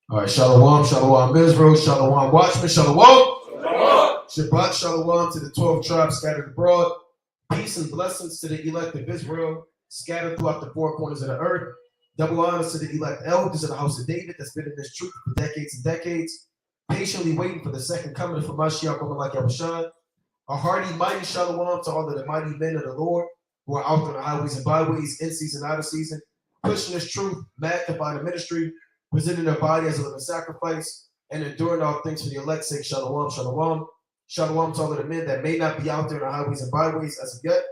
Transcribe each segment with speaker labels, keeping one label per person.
Speaker 1: All right, Shalom, Shalom, Israel, Shalom, Watchmen, Shalom. Shabbat Shalom to the 12 tribes scattered abroad. Peace and blessings to the elect of Israel scattered throughout the four corners of the earth. Double honors to the elect elders of the house of David that's been in this truth for decades and decades, patiently waiting for the second coming of Mashiach like Yahushua. A hearty, mighty Shalom to all of the mighty men of the Lord who are out on the highways and byways, in season, out of season, pushing this truth, magnifying the ministry, presenting their body as a living sacrifice, and enduring all things for the elect's sake. Shalom, Shalom. Shalom to all of the men that may not be out there in the highways and byways as of yet,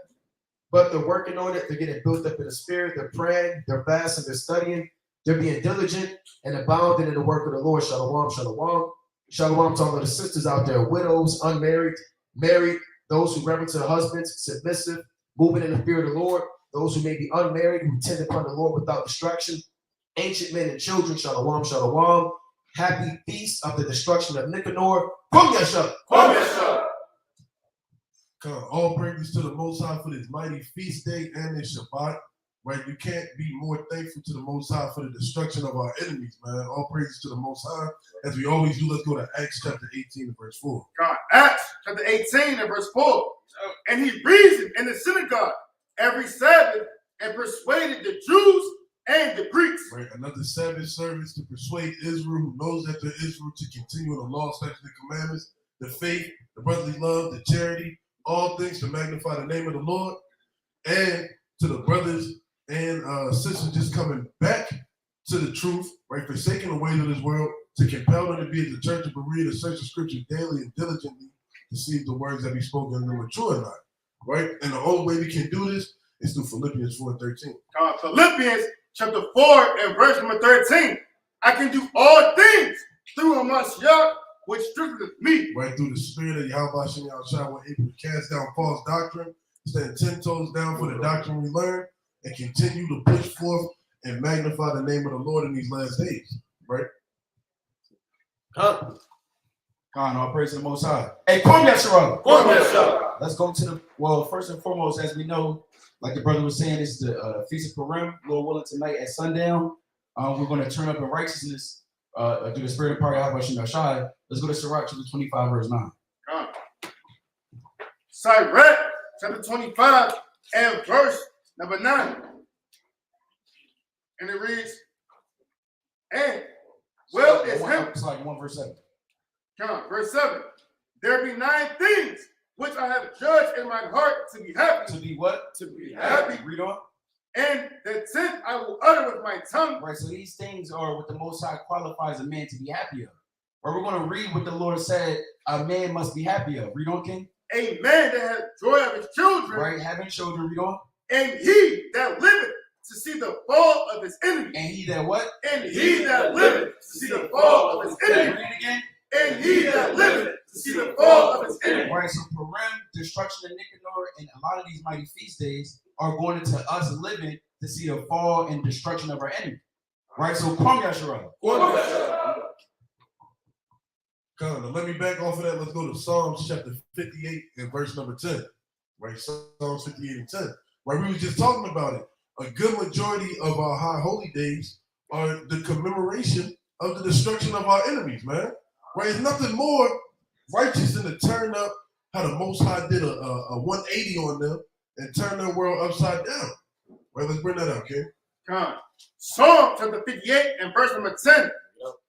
Speaker 1: but they're working on it. They're getting built up in the spirit. They're praying, they're fasting, they're studying, they're being diligent and abounding in the work of the Lord. Shalom, Shalom. Shalom to all of the sisters out there, widows, unmarried, married, those who reverence their husbands, submissive, moving in the fear of the Lord, those who may be unmarried, who tend upon the Lord without distraction, ancient men and children. Shalom, Shalom. Happy feast of the destruction of Nicanor. Come Yasha.
Speaker 2: Come Yasha.
Speaker 3: All praises to the Most High for this mighty feast day and this Shabbat. Right, you can't be more thankful to the Most High for the destruction of our enemies, man. All praises to the Most High. As we always do, let's go to Acts chapter 18 and verse 4.
Speaker 2: God, Acts chapter 18 and verse 4. And he reasoned in the synagogue every Sabbath and persuaded the Jews and the Greeks.
Speaker 3: Right, another Sabbath service to persuade Israel who knows that they're Israel to continue the law, statutes, and commandments, the faith, the brotherly love, the charity, all things to magnify the name of the Lord. And to the brothers and sisters just coming back to the truth, right, forsaking the ways of this world, to compel them to be at the church of Berea, to search the scriptures daily and diligently to see if the words that we spoken in them are true or not, right? And the only way we can do this is through Philippians 4:13.
Speaker 2: Philippians chapter 4 and verse number 13. I can do all things through Mashiach, which strengthens me.
Speaker 3: Right, through the spirit of Yahweh Shem Yahushua, we're able to cast down false doctrine, stand 10 toes down for the doctrine we learned, and continue to push forth and magnify the name of the Lord in these last days, right?
Speaker 1: God,
Speaker 4: all praise to the Most High.
Speaker 1: Hey, come Yasha.
Speaker 2: Come Yasha.
Speaker 4: Let's go to first and foremost, as we know, like the brother was saying, this is the Feast of Purim, Lord willing, tonight at sundown. We're going to turn up in righteousness through the Spirit of Power, Yahweh Shem Yahushua. Let's go to Sirach chapter 25, verse 9.
Speaker 2: Sirach chapter 25 and verse number 9. And it reads, and well is him.
Speaker 4: It's like 1 verse 7.
Speaker 2: Verse 7. There be 9 things which I have judged in my heart to be happy.
Speaker 4: To be what?
Speaker 2: To be happy.
Speaker 4: Read on.
Speaker 2: And the 10th I will utter with my tongue.
Speaker 4: Right, so these things are what the Most High qualifies a man to be happy of. Right, we're going to read what the Lord said a man must be happy of. Read on, King.
Speaker 2: A man that has joy of his children.
Speaker 4: Right, having children, read on.
Speaker 2: And he that liveth to see the fall of his enemy.
Speaker 4: And he that what?
Speaker 2: And he that liveth to see the fall of his enemy.
Speaker 4: Read it again.
Speaker 2: And he that liveth to see the fall of his enemy.
Speaker 4: Right, so Purim, destruction of Nicanor, and a lot of these mighty feast days are going into us living to see the fall and destruction of our enemy. Right, so come Yasharah.
Speaker 3: Let me back off of that. Let's go to Psalms chapter 58 and verse number 10. Right, Psalms 58 and 10. Right, we were just talking about it. A good majority of our high holy days are the commemoration of the destruction of our enemies, man. Right, it's nothing more righteous than to turn up how the Most High did a 180 on them and turn their world upside down. Right, let's bring that up, okay?
Speaker 2: Psalm chapter 58 and verse number 10.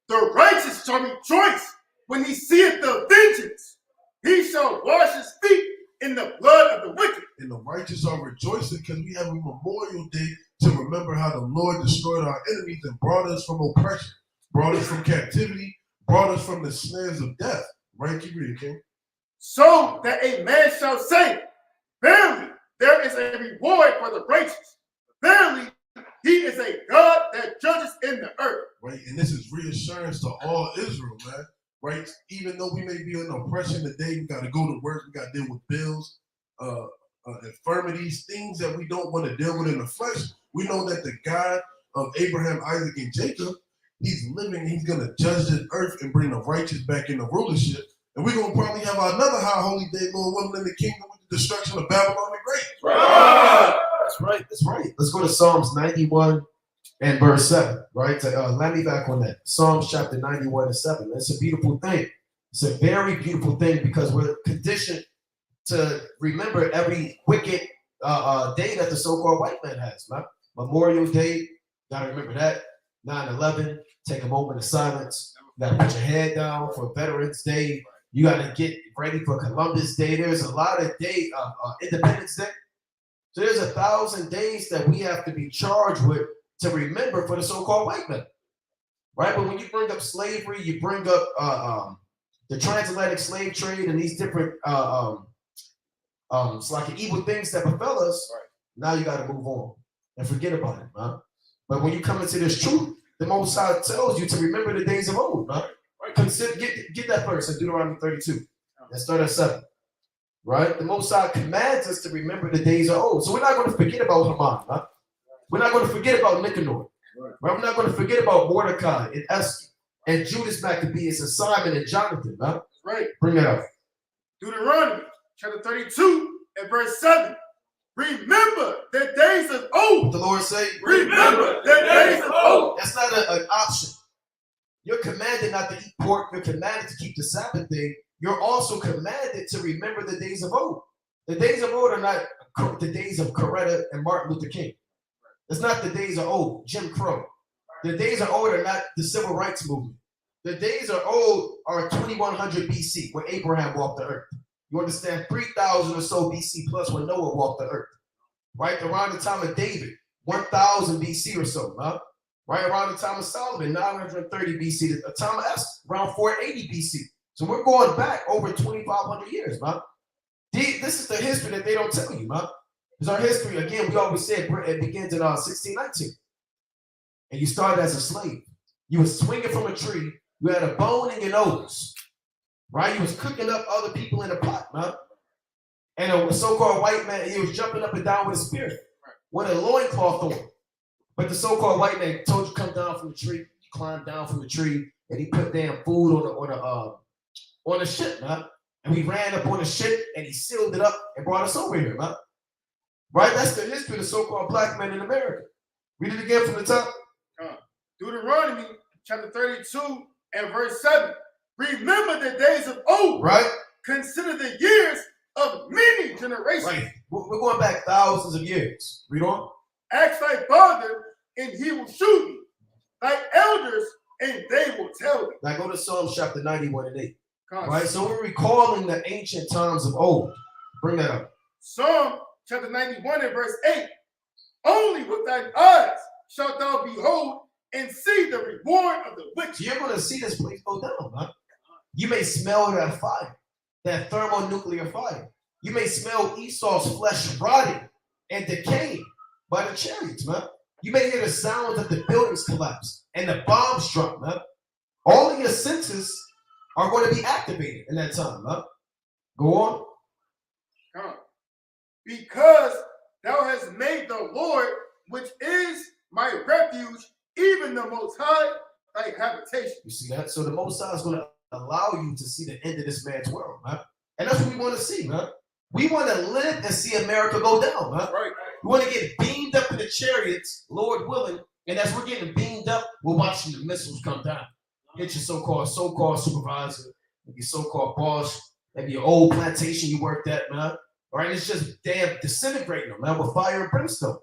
Speaker 2: The righteous shall rejoice when he seeth the vengeance. He shall wash his feet in the blood of the wicked.
Speaker 3: And the righteous are rejoicing because we have a memorial day to remember how the Lord destroyed our enemies and brought us from oppression, brought us from captivity, brought us from the snares of death. Right? Keep reading, King.
Speaker 2: So that a man shall say, verily, there is a reward for the righteous. Verily, he is a God that judges in the earth.
Speaker 3: Right? And this is reassurance to all Israel, man. Right? Even though we may be in oppression today, we got to go to work, we got to deal with bills, infirmities, things that we don't want to deal with in the flesh. We know that the God of Abraham, Isaac, and Jacob, he's living, he's going to judge the earth and bring the righteous back into rulership. And we're going to probably have another high holy day, Lord willing, in the kingdom with the destruction of Babylon the Great.
Speaker 1: Right. That's right. Let's go to Psalms 91 and verse 7, right? Let me back on that. Psalms chapter 91 and 7. It's a beautiful thing. It's a very beautiful thing because we're conditioned to remember every wicked day that the so-called white man has, man. Memorial Day, gotta remember that. 9/11, take a moment of silence. You gotta put your head down for Veterans Day. You gotta get ready for Columbus Day. There's a lot of day, Independence Day. So there's 1,000 days that we have to be charged with to remember for the so-called white man, right? But when you bring up slavery, you bring up the transatlantic slave trade and these different it's like evil things that befell us. Right. Now you got to move on and forget about it, man. But when you come into this truth, the Most High tells you to remember the days of old, man. Right. Consider, get that verse in Deuteronomy 32. Let's start at 7. Right? The Most High commands us to remember the days of old. So we're not going to forget about Haman, man. We're not going to forget about Nicanor. Right? We're not going to forget about Mordecai and Esther and Judas Maccabeus and Simon and Jonathan, man.
Speaker 2: Right.
Speaker 1: Bring it up.
Speaker 2: Deuteronomy chapter 32 and verse 7. Remember the days of old.
Speaker 1: What the Lord say?
Speaker 2: Remember the days of old.
Speaker 1: That's not an option. You're commanded not to eat pork. You're commanded to keep the Sabbath day. You're also commanded to remember the days of old. The days of old are not the days of Coretta and Martin Luther King. It's not the days of old, Jim Crow. The days of old are not the civil rights movement. The days of old are 2100 BC, when Abraham walked the earth. You understand? 3000 or so BC plus when Noah walked the earth. Right? Around the time of David, 1000 BC or so. Huh? Right around the time of Solomon, 930 BC. The time of Esther, around 480 BC. So we're going back over 2,500 years, man. This is the history that they don't tell you, man. Because our history, again, we always said it begins in 1619. And you started as a slave. You were swinging from a tree. You had a bone in your nose, right? You was cooking up other people in a pot, man. And a so-called white man, he was jumping up and down with a spear, with a loincloth on. But the so-called white man told you come down from the tree. You climbed down from the tree, and he put damn food on the ship, man. And we ran up on the ship, and he sealed it up and brought us over here, man. Right? That's the history of the so-called black men in America. Read it again from the top.
Speaker 2: Deuteronomy chapter 32 and verse 7. Remember the days of old.
Speaker 1: Right.
Speaker 2: Consider the years of many generations.
Speaker 1: Right. We're going back thousands of years. Read on.
Speaker 2: Ask thy father, and he will shoot you. Thy elders, and they will tell you.
Speaker 1: Now go to Psalms chapter 91 and 8.
Speaker 2: Counsel.
Speaker 1: Right. So we're recalling the ancient times of old. Bring that up.
Speaker 2: Psalm chapter 91 and verse 8. Only with thine eyes shalt thou behold and see the reward of the wicked.
Speaker 1: You're going to see this place go down, man. You may smell that fire, that thermonuclear fire. You may smell Esau's flesh rotting and decaying by the chariots, man. You may hear the sounds of the buildings collapse and the bombs drop, man. All of your senses are going to be activated in that time, man. Go on.
Speaker 2: Because thou hast made the Lord, which is my refuge, even the Most High, thy habitation.
Speaker 1: You see that? So the Most High is going to allow you to see the end of this man's world, man. And that's what we want to see, man. We want to live and see America go down, man. Right. We want to get beamed up in the chariots, Lord willing, and as we're getting beamed up, we're watching the missiles come down. Hit your so-called supervisor, maybe your so-called boss, maybe your old plantation you worked at, man. All right, it's just damn disintegrating them, man, with fire and brimstone.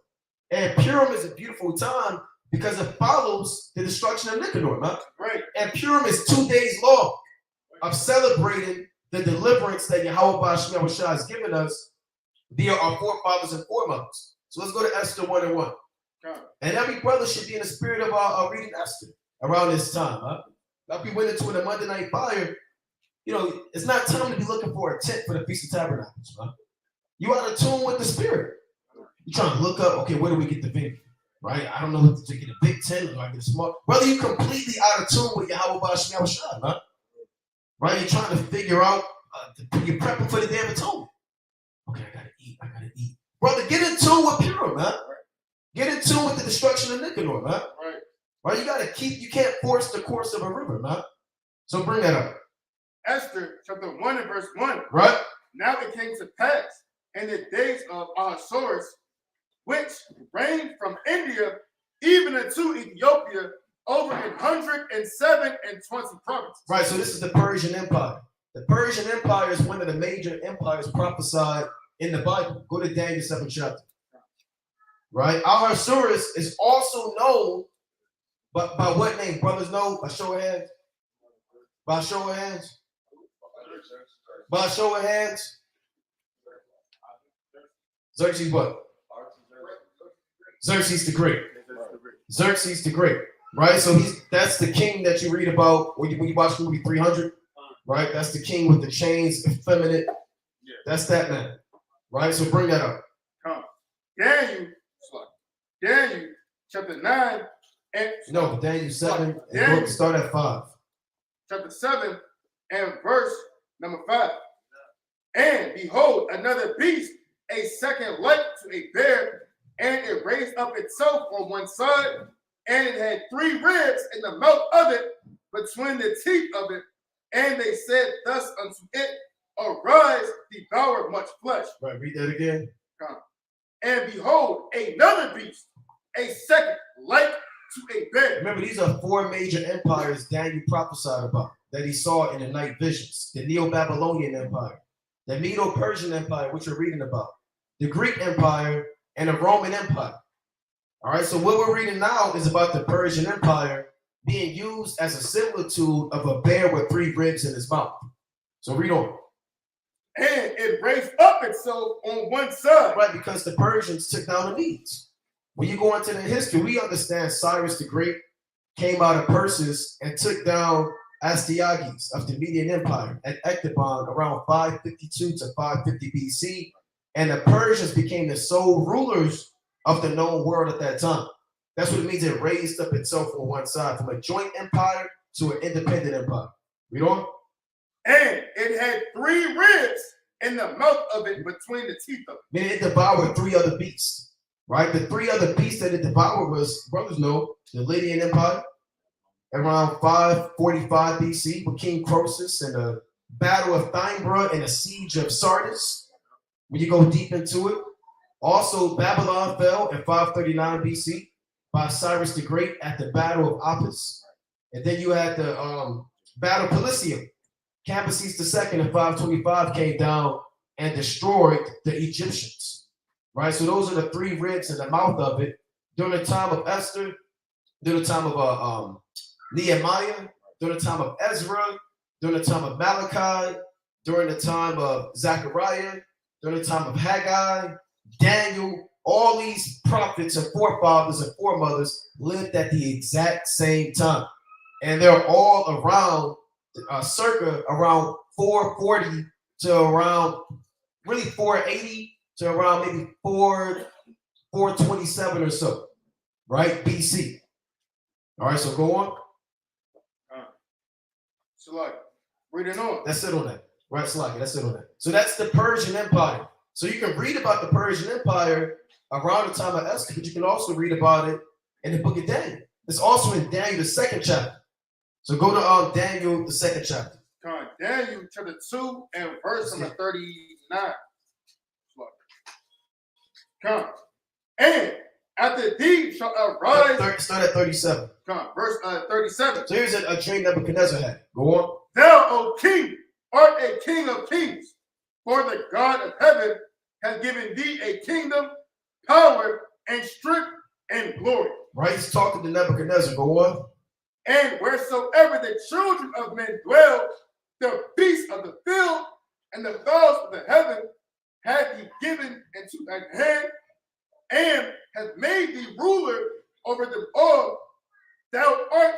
Speaker 1: And Purim is a beautiful time because it follows the destruction of Nicanor, man. Right. And Purim is 2 days long of celebrating the deliverance that Yahweh Shemashah has given us via our forefathers and foremothers. So let's go to Esther 1 and 1. And every brother should be in the spirit of reading Esther around this time. Huh? Like we went into the Monday night fire, you know, it's not time to be looking for a tent for the Feast of Tabernacles. Huh? You out of tune with the spirit. You're trying to look up, okay, where do we get the venue? Right? I don't know if to get a big tent or I get a small. Whether you're completely out of tune with Yahweh Shemashah, huh? Right? You're trying to figure out, you're prepping for the Day of Atonement. Okay, I gotta eat. Brother, get in tune with Purim, man. Get in tune with the destruction of Nicanor, man. Right? You can't force the course of a river, man. So bring that up.
Speaker 2: Esther chapter 1 and verse 1.
Speaker 1: Right?
Speaker 2: Now it came to pass in the days of Ahasuerus, which reigned from India even unto Ethiopia, over 107 provinces.
Speaker 1: Right, so this is the Persian Empire. The Persian Empire is one of the major empires prophesied in the Bible. Go to Daniel 7th chapter. Right? Ahasuerus is also known by what name? Brothers know? By show of hands? By show of hands? By show of hands? Xerxes what? Xerxes the Great. Xerxes the Great. Right? So that's the king that you read about when you watch the movie 300. Right? That's the king with the chains, effeminate. That's that man. Right? So bring that up.
Speaker 2: Daniel chapter 9 and
Speaker 1: no, Daniel 7 and start at 5.
Speaker 2: Chapter 7 and verse number 5. And behold, another beast, a second like to a bear, and it raised up itself on one side, and it had 3 ribs in the mouth of it, between the teeth of it. And they said thus unto it, arise, devour much flesh.
Speaker 1: Right, read that again.
Speaker 2: And behold, another beast, a second like to a bear.
Speaker 1: Remember, these are 4 major empires Daniel prophesied about that he saw in the night visions. The Neo-Babylonian Empire, the Medo-Persian Empire, which we're reading about, the Greek Empire, and the Roman Empire. All right, so what we're reading now is about the Persian Empire being used as a similitude of a bear with 3 ribs in his mouth. So read on.
Speaker 2: And it raised up itself on one side.
Speaker 1: Right, because the Persians took down the Medes. When you go into the history, we understand Cyrus the Great came out of Persis and took down Astyages of the Median Empire at Ecbatana around 552 to 550 BC. And the Persians became the sole rulers of the known world at that time. That's what it means it raised up itself on one side, from a joint empire to an independent empire. Read on.
Speaker 2: And it had 3 ribs in the mouth of it, between the teeth of it.
Speaker 1: Meaning it devoured 3 other beasts, right? The 3 other beasts that it devoured was, brothers know, the Lydian Empire, around 545 BC with King Croesus and the Battle of Thymbra and the Siege of Sardis. When you go deep into it, also Babylon fell in 539 BC by Cyrus the Great at the Battle of Apis. And then you had the Battle of Pelusium. Cambyses II in 525 came down and destroyed the Egyptians. Right? So those are the 3 ribs in the mouth of it during the time of Esther, during the time of Nehemiah, during the time of Ezra, during the time of Malachi, during the time of Zechariah, during the time of Haggai, Daniel. All these prophets and forefathers and foremothers lived at the exact same time. And they're all around circa around 440 to around really 480 to around maybe 427 or so, right? BC. All right, so go on.
Speaker 2: So like, reading on.
Speaker 1: That's it on that. Right, Slaki, that's it on that. So that's the Persian Empire. So you can read about the Persian Empire around the time of Esther, but you can also read about it in the book of Daniel. It's also in Daniel, the 2nd chapter. So go to Daniel, the 2nd chapter.
Speaker 2: Daniel chapter 2 and verse number 39. And after thee shall arise.
Speaker 1: Start at 37.
Speaker 2: Verse 37.
Speaker 1: So here's a dream Nebuchadnezzar had. Go on.
Speaker 2: Thou, O king, art a king of kings, for the God of heaven has given thee a kingdom, power, and strength, and glory.
Speaker 1: Right, he's talking to Nebuchadnezzar. Go on.
Speaker 2: And wheresoever the children of men dwell, the beasts of the field and the fowls of the heaven hath he given into thine hand, and hath made thee ruler over them all. Thou art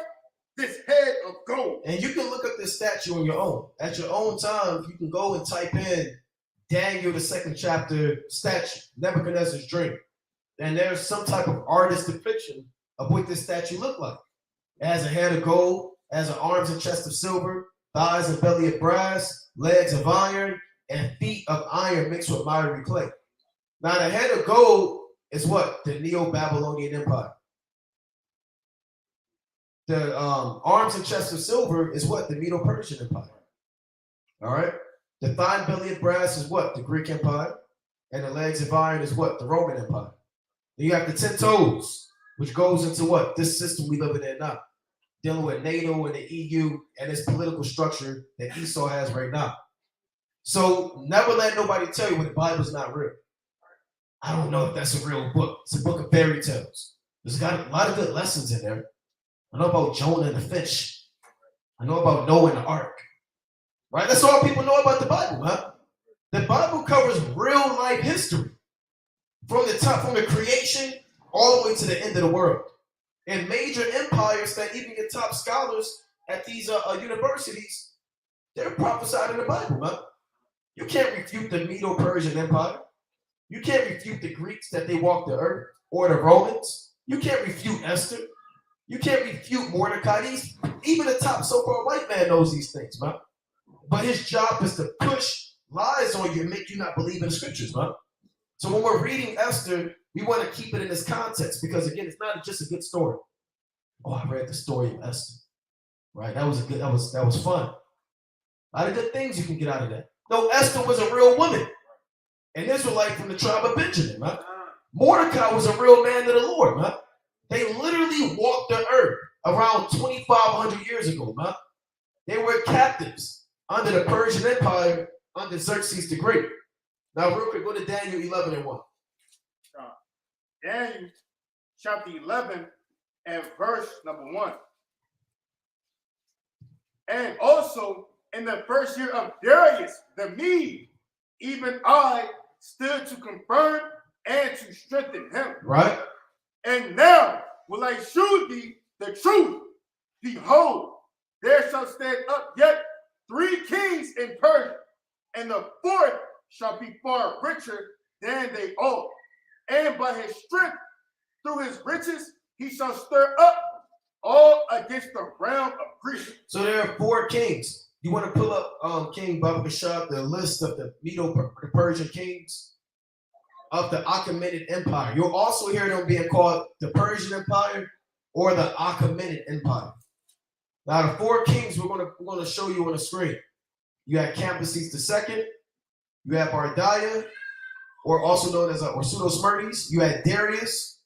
Speaker 2: this head of gold. And you can look up this statue on your own. At your own time, you can go and type in Daniel, the 2nd chapter statue, Nebuchadnezzar's dream. And there's some type of artist depiction of what this statue looked like. It has a head of gold, has an arms and chest of silver, thighs and belly of brass, legs of iron, and feet of iron mixed with miry clay. Now, the head of gold is what? The Neo-Babylonian Empire. The arms and chest of silver is what? The Medo-Persian Empire. All right? The thigh and belly of brass is what? The Greek Empire. And the legs of iron is what? The Roman Empire. Then you have the 10 toes,
Speaker 1: which goes into what? This system we live in now, dealing with NATO and the EU and its political structure that Esau has right now. So never let nobody tell you when the Bible's not real. I don't know if that's a real book. It's a book of fairy tales. There's got a lot of good lessons in there. I know about Jonah and the fish. I know about Noah and the ark. Right? That's all people know about the Bible, huh? The Bible covers real life history. From the creation all the way to the end of the world. And major empires that even get top scholars at these universities, they're prophesied in the Bible, man. You can't refute the Medo-Persian Empire. You can't refute the Greeks that they walked the earth, or the Romans. You can't refute Esther. You can't refute Mordecai. Even the top so-called white man knows these things, man. But his job is to push lies on you and make you not believe in the scriptures, man. So when we're reading Esther, we want to keep it in this context because, again, it's not just a good story. Oh, I read the story of Esther. Right? That was fun. A lot of good things you can get out of that. No, Esther was a real woman. An Israelite from the tribe of Benjamin, man. Mordecai was a real man of the Lord, man. They literally walked the earth around 2,500 years ago, man. They were captives under the Persian Empire under Xerxes the Great. Now, real quick, go to Daniel 11 and 1.
Speaker 2: Daniel chapter 11 and verse number 1. And also in the first year of Darius the Mede, even I stood to confirm and to strengthen him.
Speaker 1: Right?
Speaker 2: And now will I shew thee the truth. Behold, there shall stand up yet 3 kings in Persia, and the 4th shall be far richer than they all. And by his strength, through his riches, he shall stir up all against the realm of Greece.
Speaker 1: So there are 4 kings. You want to pull up King Baba Bashar, the list of the Medo-Persian kings of the Achaemenid Empire. You'll also hear them being called the Persian Empire or the Achaemenid Empire. Now, the 4 kings we're going to show you on the screen. You have Cambyses II. You have Ardiah, or also known as Pseudo-Smyrnes. You had Darius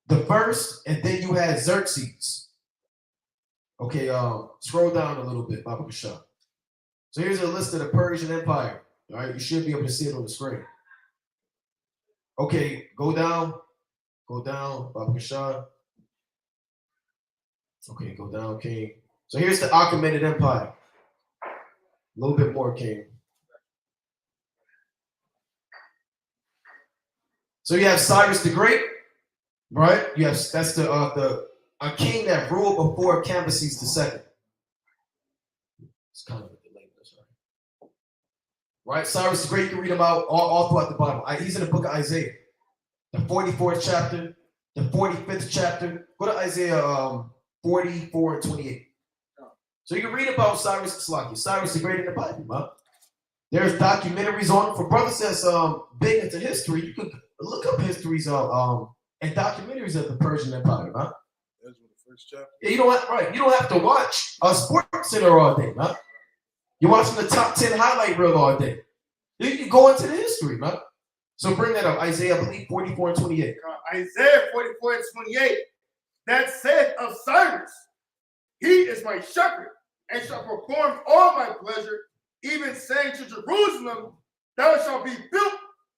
Speaker 1: the first, and then you had Xerxes. Okay, scroll down a little bit, Baba Bashar. So here's a list of the Persian Empire. All right, you should be able to see it on the screen. Okay, go down, Baba Bashar. Okay, go down, King. So here's the Achaemenid Empire. A little bit more, King. So you have Cyrus the Great, right? That's a king that ruled before Cambyses II. It's kind of a delay, right? Cyrus the Great, you can read about all throughout the Bible. He's in the book of Isaiah, the 44th chapter, the 45th chapter. Go to Isaiah 44 and 28. So you can read about Cyrus the Great in the Bible, man. There's documentaries on him. For brothers that's big into history, you can look up histories of and documentaries of the Persian Empire, man.
Speaker 3: That's what the first chapter.
Speaker 1: Yeah, you don't have to watch a Sports Center all day, man. You're watching the top 10 highlight reel all day. You can go into the history, man. So bring that up. Isaiah, I believe, 44 and 28.
Speaker 2: Isaiah 44 and 28. That said of Cyrus, he is my shepherd, and shall perform all my pleasure, even saying to Jerusalem, thou shalt be built,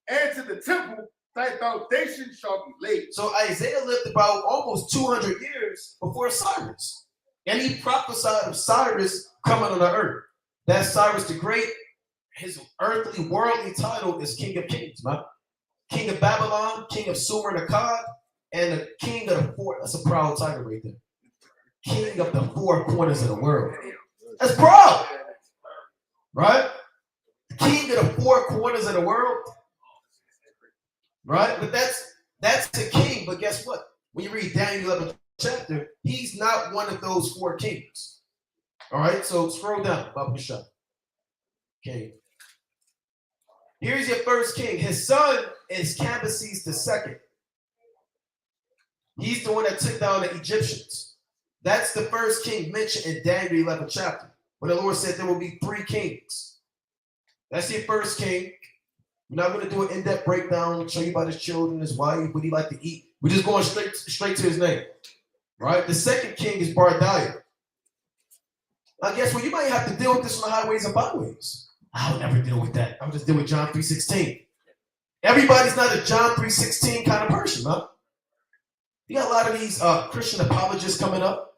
Speaker 2: and to the temple, thy foundation shall be laid. So
Speaker 1: Isaiah lived about almost 200 years before Cyrus. And he prophesied of Cyrus coming on the earth. That's Cyrus the Great. His earthly, worldly title is King of Kings, man. King of Babylon, King of Sumer and Akkad, and the King of the 4. That's a proud title right there. King of the 4 corners of the world. That's proud. Right? King of the 4 corners of the world. Right? But that's the king. But guess what? When you read Daniel 11 chapter, he's not one of those 4 kings. All right? So scroll down. Baba Bashar. Okay. Here's your first king. His son is Cambyses II. He's the one that took down the Egyptians. That's the first king mentioned in Daniel 11 chapter. When the Lord said there will be 3 kings. That's your first king. We're not going to do an in-depth breakdown, show you about his children, his wife, what he like to eat. We're just going straight to his name. Right? The second king is Bardiah. I guess well, you might have to deal with this on the highways and byways. I'll never deal with that. I'll just deal with John 3:16. Everybody's not a John 3:16 kind of person, huh? You got a lot of these Christian apologists coming up,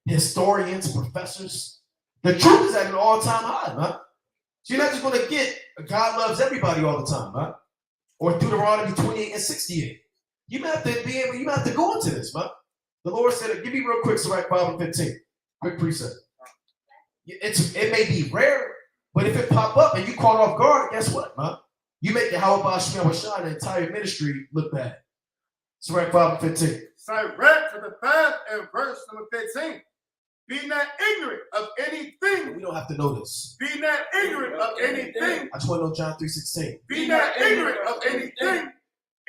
Speaker 1: historians, professors. The truth is at an all-time high, huh? So you're not just going to get God loves everybody all the time, huh? Or Deuteronomy 28 and 68. You have to be able. You have to go into this, huh? The Lord said, "Give me real quick, Sirach 5 and 15. Quick precept. It may be rare, but if it pop up and you caught off guard, guess what, huh? You make the How About Shemel Shah, the entire ministry, look bad." Sirach 5 and 15.
Speaker 2: Sirach chapter 5 and verse number 15. Be not ignorant of anything.
Speaker 1: We don't have to know this.
Speaker 2: Be not ignorant of anything.
Speaker 1: I just want to know John 3:16.
Speaker 2: Be not ignorant of anything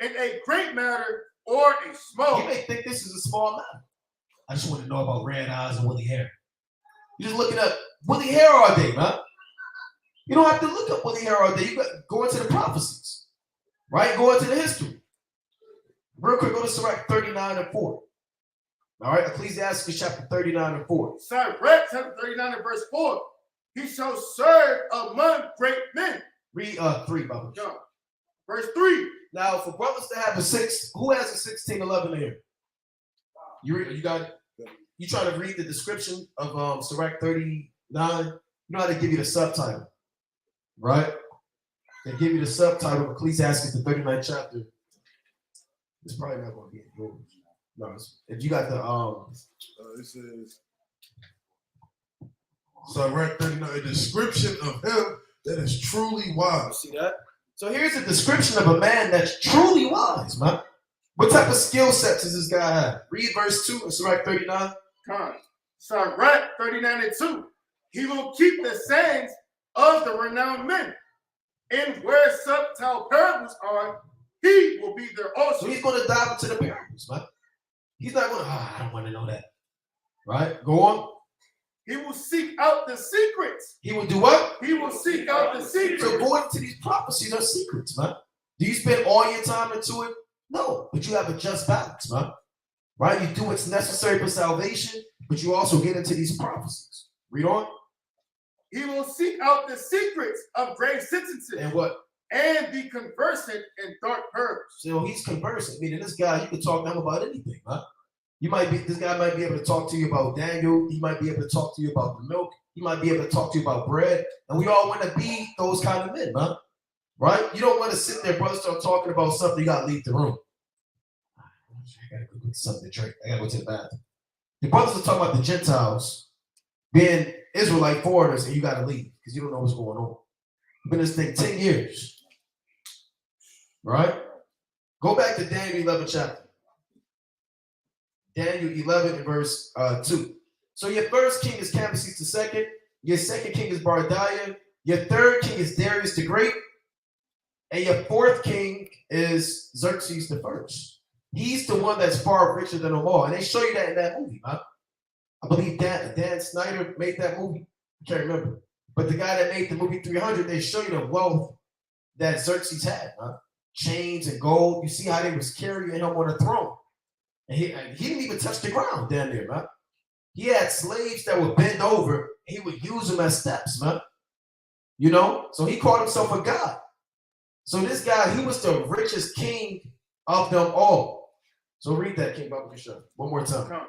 Speaker 2: in a great matter or a small.
Speaker 1: You may think this is a small matter. I just want to know about red eyes and woolly hair. You're just looking up woolly hair all day, man. You don't have to look up woolly hair all day. You got to go into the prophecies, right? Go into the history. Real quick, go to Sirach 39 and 4. All right, Ecclesiastes chapter 39 and 4.
Speaker 2: Sirach chapter 39 and verse 4. He shall serve among great men.
Speaker 1: Read 3, Bible.
Speaker 2: John. Verse 3.
Speaker 1: Now, for brothers to have a 6, who has a 16:11 here? You got it? You trying to read the description of Sirach 39? You know how they give you the subtitle, right? They give you the subtitle of Ecclesiastes, the 39th chapter. It's probably not going to be good. No, if you got the
Speaker 3: it says Sirach 39, a description of him that is truly wise.
Speaker 1: See that? So here's a description of a man that's truly wise, man. What type of skill sets does this guy have? Read verse 2 of Sirach 39.
Speaker 2: Sirach 39 and 2. He will keep the sayings of the renowned men, and where subtle parables are, he will be there also.
Speaker 1: So he's going to dive into the parables, man. He's not going to, I don't want to know that. Right? Go on.
Speaker 2: He will seek out the secrets.
Speaker 1: He will do what?
Speaker 2: He will seek out the secrets.
Speaker 1: So going into these prophecies are secrets, man. Do you spend all your time into it? No, but you have a just balance, man. Right? You do what's necessary for salvation, but you also get into these prophecies. Read on.
Speaker 2: He will seek out the secrets of grave sentences.
Speaker 1: And what?
Speaker 2: And be conversant in dark parables.
Speaker 1: So he's conversant, meaning this guy, you can talk to him about anything, huh? This guy might be able to talk to you about Daniel. He might be able to talk to you about the milk. He might be able to talk to you about bread. And we all want to be those kind of men, huh? Right? You don't want to sit there, brother, start talking about something, you got to leave the room. I got to go get something to drink. I got to go to the bathroom. The brothers are talking about the Gentiles being Israelite foreigners, and you got to leave because you don't know what's going on. You've been in this thing 10 years. Right? Go back to Daniel 11 chapter. Daniel 11 and verse 2. So your first king is Cambyses II. Your second king is Bardiah. Your third king is Darius the Great. And your fourth king is Xerxes the First. He's the one that's far richer than them all. And they show you that in that movie, huh? I believe Dan Snyder made that movie. I can't remember. But the guy that made the movie 300, they show you the wealth that Xerxes had, huh? Chains and gold. You see how they was carrying him on the throne. And he didn't even touch the ground down there, man. He had slaves that would bend over, and he would use them as steps, man. You know? So he called himself a god. So this guy, he was the richest king of them all. So read that, King Baba Kishore, one more time.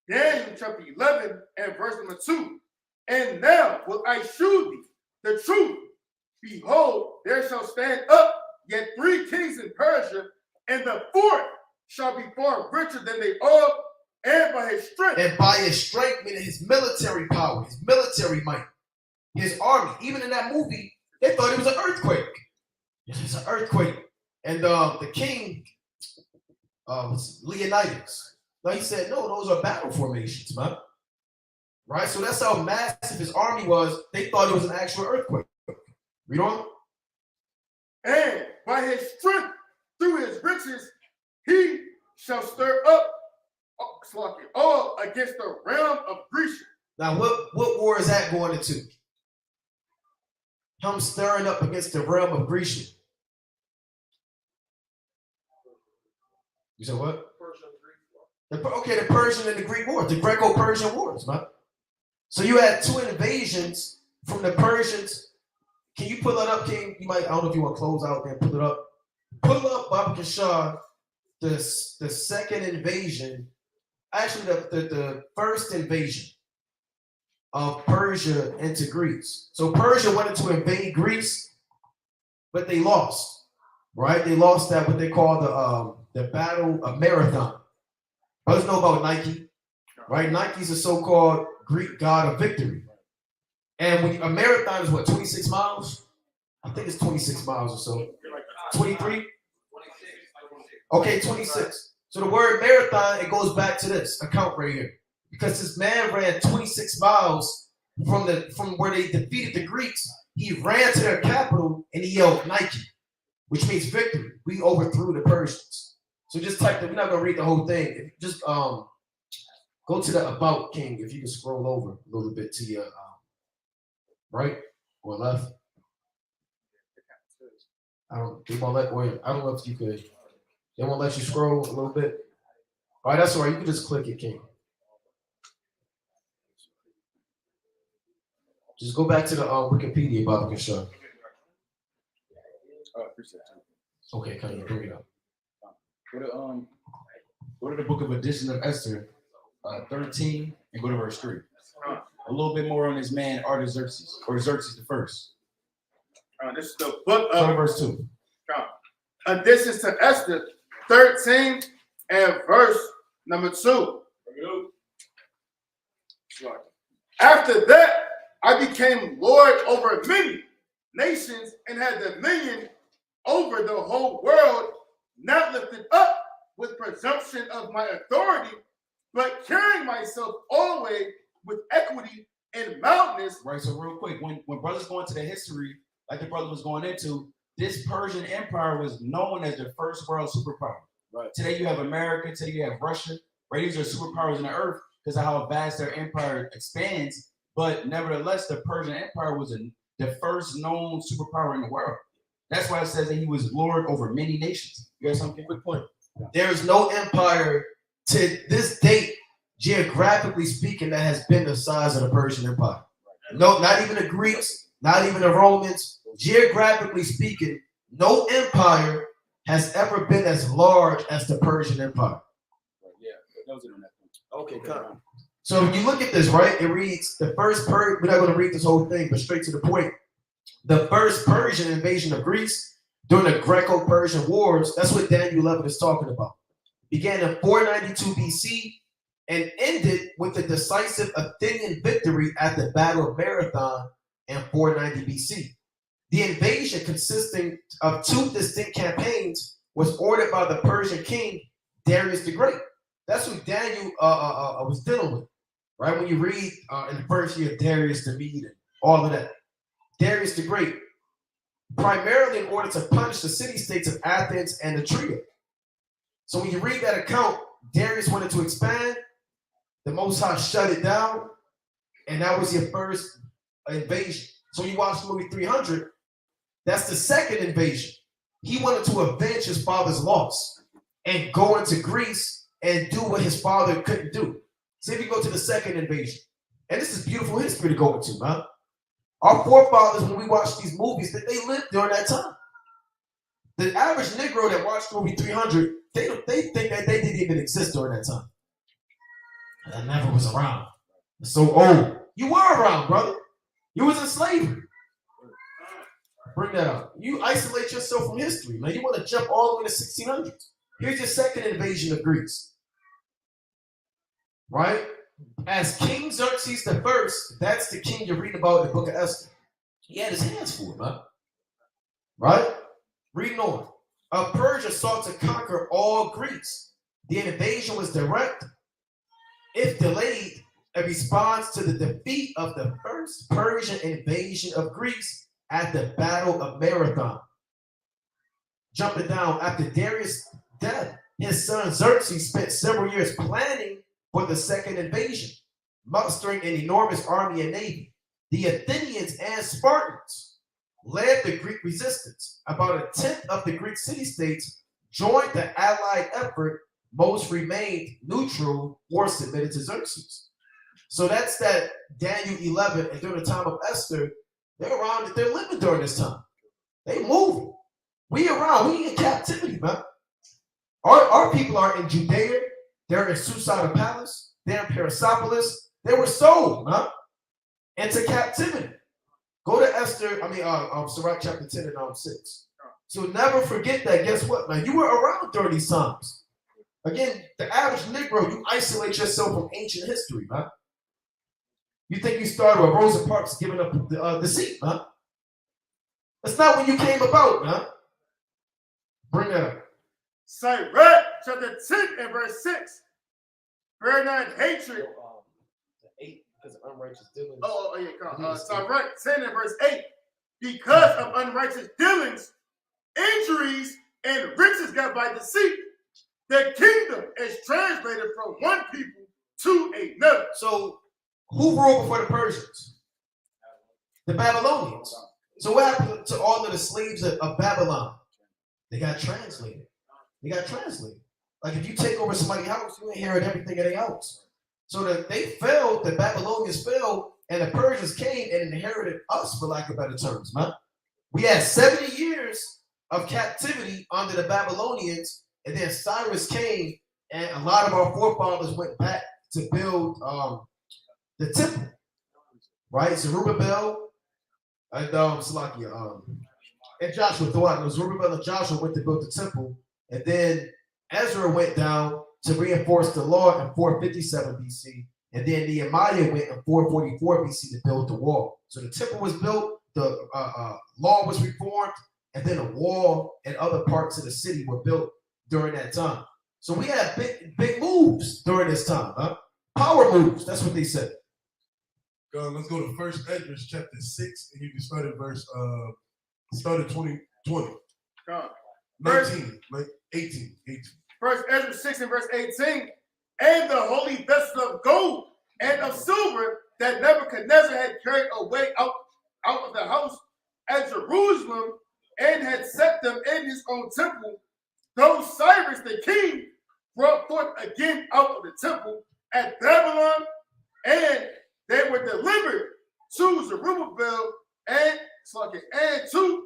Speaker 2: Daniel chapter 11 and verse number 2. And now will I shew thee the truth. Behold, there shall stand up yet 3 kings in Persia, and the 4th shall be far richer than they all, and by his strength. And
Speaker 1: by his strength, meaning his military power, his military might, his army. Even in that movie, they thought it was an earthquake. It's an earthquake. And the king was Leonidas. Now he said, no, those are battle formations, man. Right? So that's how massive his army was. They thought it was an actual earthquake. Read on.
Speaker 2: And by his strength, through his riches, he shall stir up all against the realm of Grecia.
Speaker 1: Now, what war is that going into? Him stirring up against the realm of Grecia. You said what? The Persian and the Greek Wars, the Greco-Persian Wars, man. So you had two invasions from the Persians. Can you pull that up, King? You might, I don't know if you want to close out there, pull it up. Pull up, Baba Kishar, the second invasion, actually the first invasion of Persia into Greece. So Persia wanted to invade Greece, but they lost, right? They lost that, what they call the Battle of Marathon. Brothers know about Nike, right? Nike's a so-called Greek god of victory. And when a marathon is what, 26 miles? I think it's 26 miles or so. 23? Okay, 26. So the word marathon, it goes back to this account right here. Because this man ran 26 miles from where they defeated the Greeks. He ran to their capital and he yelled Nike, which means victory. We overthrew the Persians. So just type that. We're not gonna read the whole thing. If you just go to the About King. If you can scroll over a little bit to your right or left. I don't know if you could. They won't let you scroll a little bit. All right, that's all right. You can just click it, King. Just go back to the Wikipedia, Baba Kishar.
Speaker 4: Appreciate it.
Speaker 1: Okay, can you bring it up?
Speaker 4: Go to the book of Edition of Esther, 13, and go to verse 3. A little bit more on this man Artaxerxes, or Xerxes the first.
Speaker 2: This is the book
Speaker 4: Go to
Speaker 2: of
Speaker 4: verse 2.
Speaker 2: Additions to Esther 13 and verse number 2. After that, I became Lord over many nations and had dominion over the whole world, not lifted up with presumption of my authority, but carrying myself always with equity and mildness.
Speaker 4: Right, so real quick, when brothers go into the history, like the brother was going into, this Persian Empire was known as the first world superpower. Right. Today you have America, today you have Russia, right? These are superpowers in the earth because of how vast their empire expands. But nevertheless, the Persian Empire was the first known superpower in the world. That's why it says that he was Lord over many nations. You got something? Quick point.
Speaker 1: There's no empire to this date, geographically speaking, that has been the size of the Persian Empire. No, not even the Greeks, not even the Romans. Geographically speaking, no empire has ever been as large as the Persian Empire.
Speaker 4: Okay, come.
Speaker 1: So when you look at this, right, it reads the first we're not going to read this whole thing, but straight to the point. The first Persian invasion of Greece during the Greco-Persian Wars, that's what Daniel 11 is talking about, began in 492 BC and ended with the decisive Athenian victory at the Battle of Marathon in 490 BC. The invasion, consisting of two distinct campaigns, was ordered by the Persian king Darius the Great. That's what Daniel was dealing with, right? When you read in the first year of Darius the Mede and all of that. Darius the Great, primarily in order to punish the city-states of Athens and Etruria. So when you read that account, Darius wanted to expand, the Most High shut it down, and that was your first invasion. So when you watch the movie 300, that's the second invasion. He wanted to avenge his father's loss and go into Greece and do what his father couldn't do. See if you go to the second invasion. And this is beautiful history to go into, man. Our forefathers, when we watch these movies, that they lived during that time. The average Negro that watched movie 300, they think that they didn't even exist during that time. I never was around. So old. You were around, brother. You was in slavery. Bring that up. You isolate yourself from history, man. You want to jump all the way to 1600s. Here's your second invasion of Greece. Right? As King Xerxes the First, that's the king you read about in the book of Esther. He had his hands full, man. Right? Reading on. Persia sought to conquer all Greece. The invasion was direct, if delayed, a response to the defeat of the first Persian invasion of Greece at the Battle of Marathon. Jumping down, after Darius' death, his son Xerxes spent several years planning for the second invasion, mustering an enormous army and navy. The Athenians and Spartans led the Greek resistance. About a tenth of the Greek city-states joined the allied effort, most remained neutral or submitted to Xerxes. So that's that Daniel 11, and during the time of Esther, they're around, they're living during this time. They moving. We around, we in captivity, man. Our people are in Judea, they're in Susa the palace, they're in Persepolis. They were sold, man, into captivity. Go to Esther, Sirach chapter 10 and 6. So never forget that. Guess what, man? You were around during these times. Again, the average Negro, you isolate yourself from ancient history, man. You think you started with Rosa Parks giving up the seat, man? That's not when you came about, man. Bring that up.
Speaker 2: Sirach chapter 10 and verse 6. Fear not hatred.
Speaker 1: The 8 because of unrighteous dealings.
Speaker 2: Sirach 10 and verse 8. Because of unrighteous dealings, injuries, and riches got by deceit, the kingdom is translated from one people to another.
Speaker 1: So, who ruled before the Persians? The Babylonians. So what happened to all of the slaves of Babylon? They got translated. Like if you take over somebody's house, you inherit everything in their house. So that they fell, the Babylonians fell, and the Persians came and inherited us, for lack of better terms, man. We had 70 years of captivity under the Babylonians, and then Cyrus came, and a lot of our forefathers went back to build the temple, right? Zerubbabel and and Joshua, Zerubbabel and Joshua went to build the temple, and then Ezra went down to reinforce the law in 457 BC, and then Nehemiah went in 444 BC to build the wall. So the temple was built, the law was reformed, and then a wall and other parts of the city were built during that time. So we had big moves during this time, huh? Power moves, that's what they said.
Speaker 3: Let's go to 1 Ezra chapter 6, and you can start at verse, start at 20. 19, like 18.
Speaker 2: 1 Ezra 6 and verse 18. And the holy vessels of gold and of silver that Nebuchadnezzar had carried away out of the house at Jerusalem and had set them in his own temple, those Cyrus the king brought forth again out of the temple at Babylon, and they were delivered to Zerubbabel and to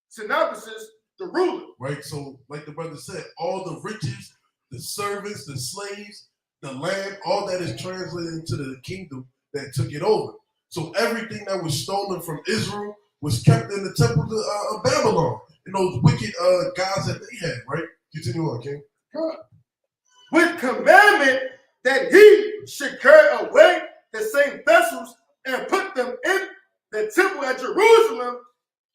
Speaker 2: Sennacherib the ruler.
Speaker 3: Right, so like the brother said, all the riches, the servants, the slaves, the land, all that is translated into the kingdom that took it over. So everything that was stolen from Israel was kept in the temple of Babylon, and those wicked gods that they had, right? Continue on, King.
Speaker 2: With commandment that he should carry away the same vessels and put them in the temple at Jerusalem,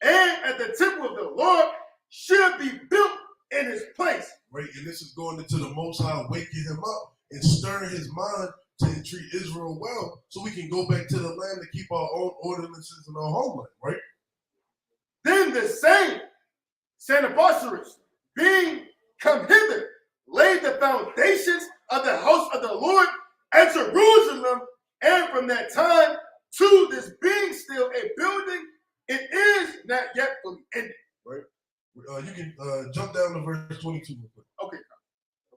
Speaker 2: and at the temple of the Lord should be built in his place.
Speaker 3: Right, and this is going into the Most High, waking him up and stirring his mind to treat Israel well, so we can go back to the land to keep our own ordinances in our homeland, right?
Speaker 2: Then the same Sennacherib, being come hither, laid the foundations of the house of the Lord at Jerusalem, and from that time to this being still a building, it is not yet fully ended.
Speaker 3: Right. You can jump down to verse 22 real quick.
Speaker 2: Okay.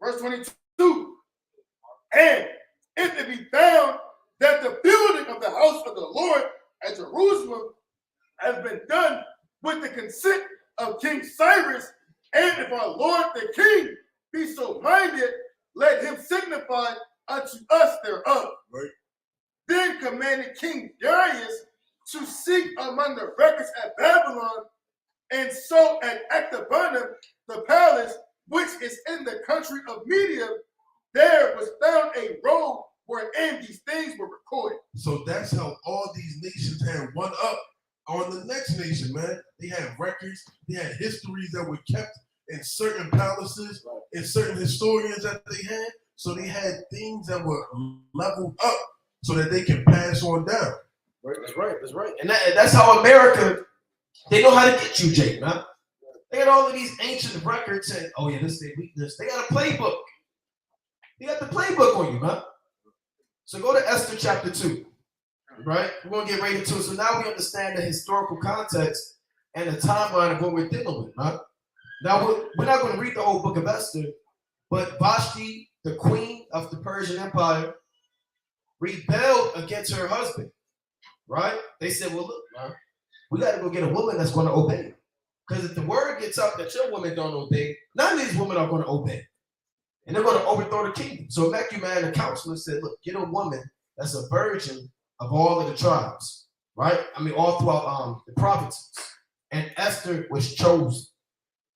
Speaker 2: Verse 22. And if it be found that the building of the house of the Lord at Jerusalem has been done with the consent of King Cyrus, and if our Lord the King be so minded, let him signify unto us thereof.
Speaker 3: Right.
Speaker 2: Then commanded King Darius to seek among the records at Babylon, and so at Ecbatana, the palace which is in the country of Media, there was found a roll wherein these things were recorded.
Speaker 3: So that's how all these nations had one up on the next nation, man. They had records, they had histories that were kept in certain palaces, and certain historians that they had. So they had things that were leveled up so that they can pass on down.
Speaker 1: Right, that's right. And that's how America, they know how to get you, Jake, man. They got all of these ancient records saying, oh yeah, this is their weakness. They got a playbook. They got the playbook on you, man. So go to Esther chapter 2, right? We're going to get right into it. So now we understand the historical context and the timeline of what we're dealing with, man. Now, we're not going to read the whole book of Esther, But Vashti, the queen of the Persian Empire, rebelled against her husband, right? They said, well, look, man, we got to go get a woman that's going to obey. Because if the word gets out that your women don't obey, none of these women are going to obey. And they're going to overthrow the kingdom. So Mordecai, the counselor, said, look, get a woman that's a virgin of all of the tribes, right? I mean, all throughout the provinces. And Esther was chosen.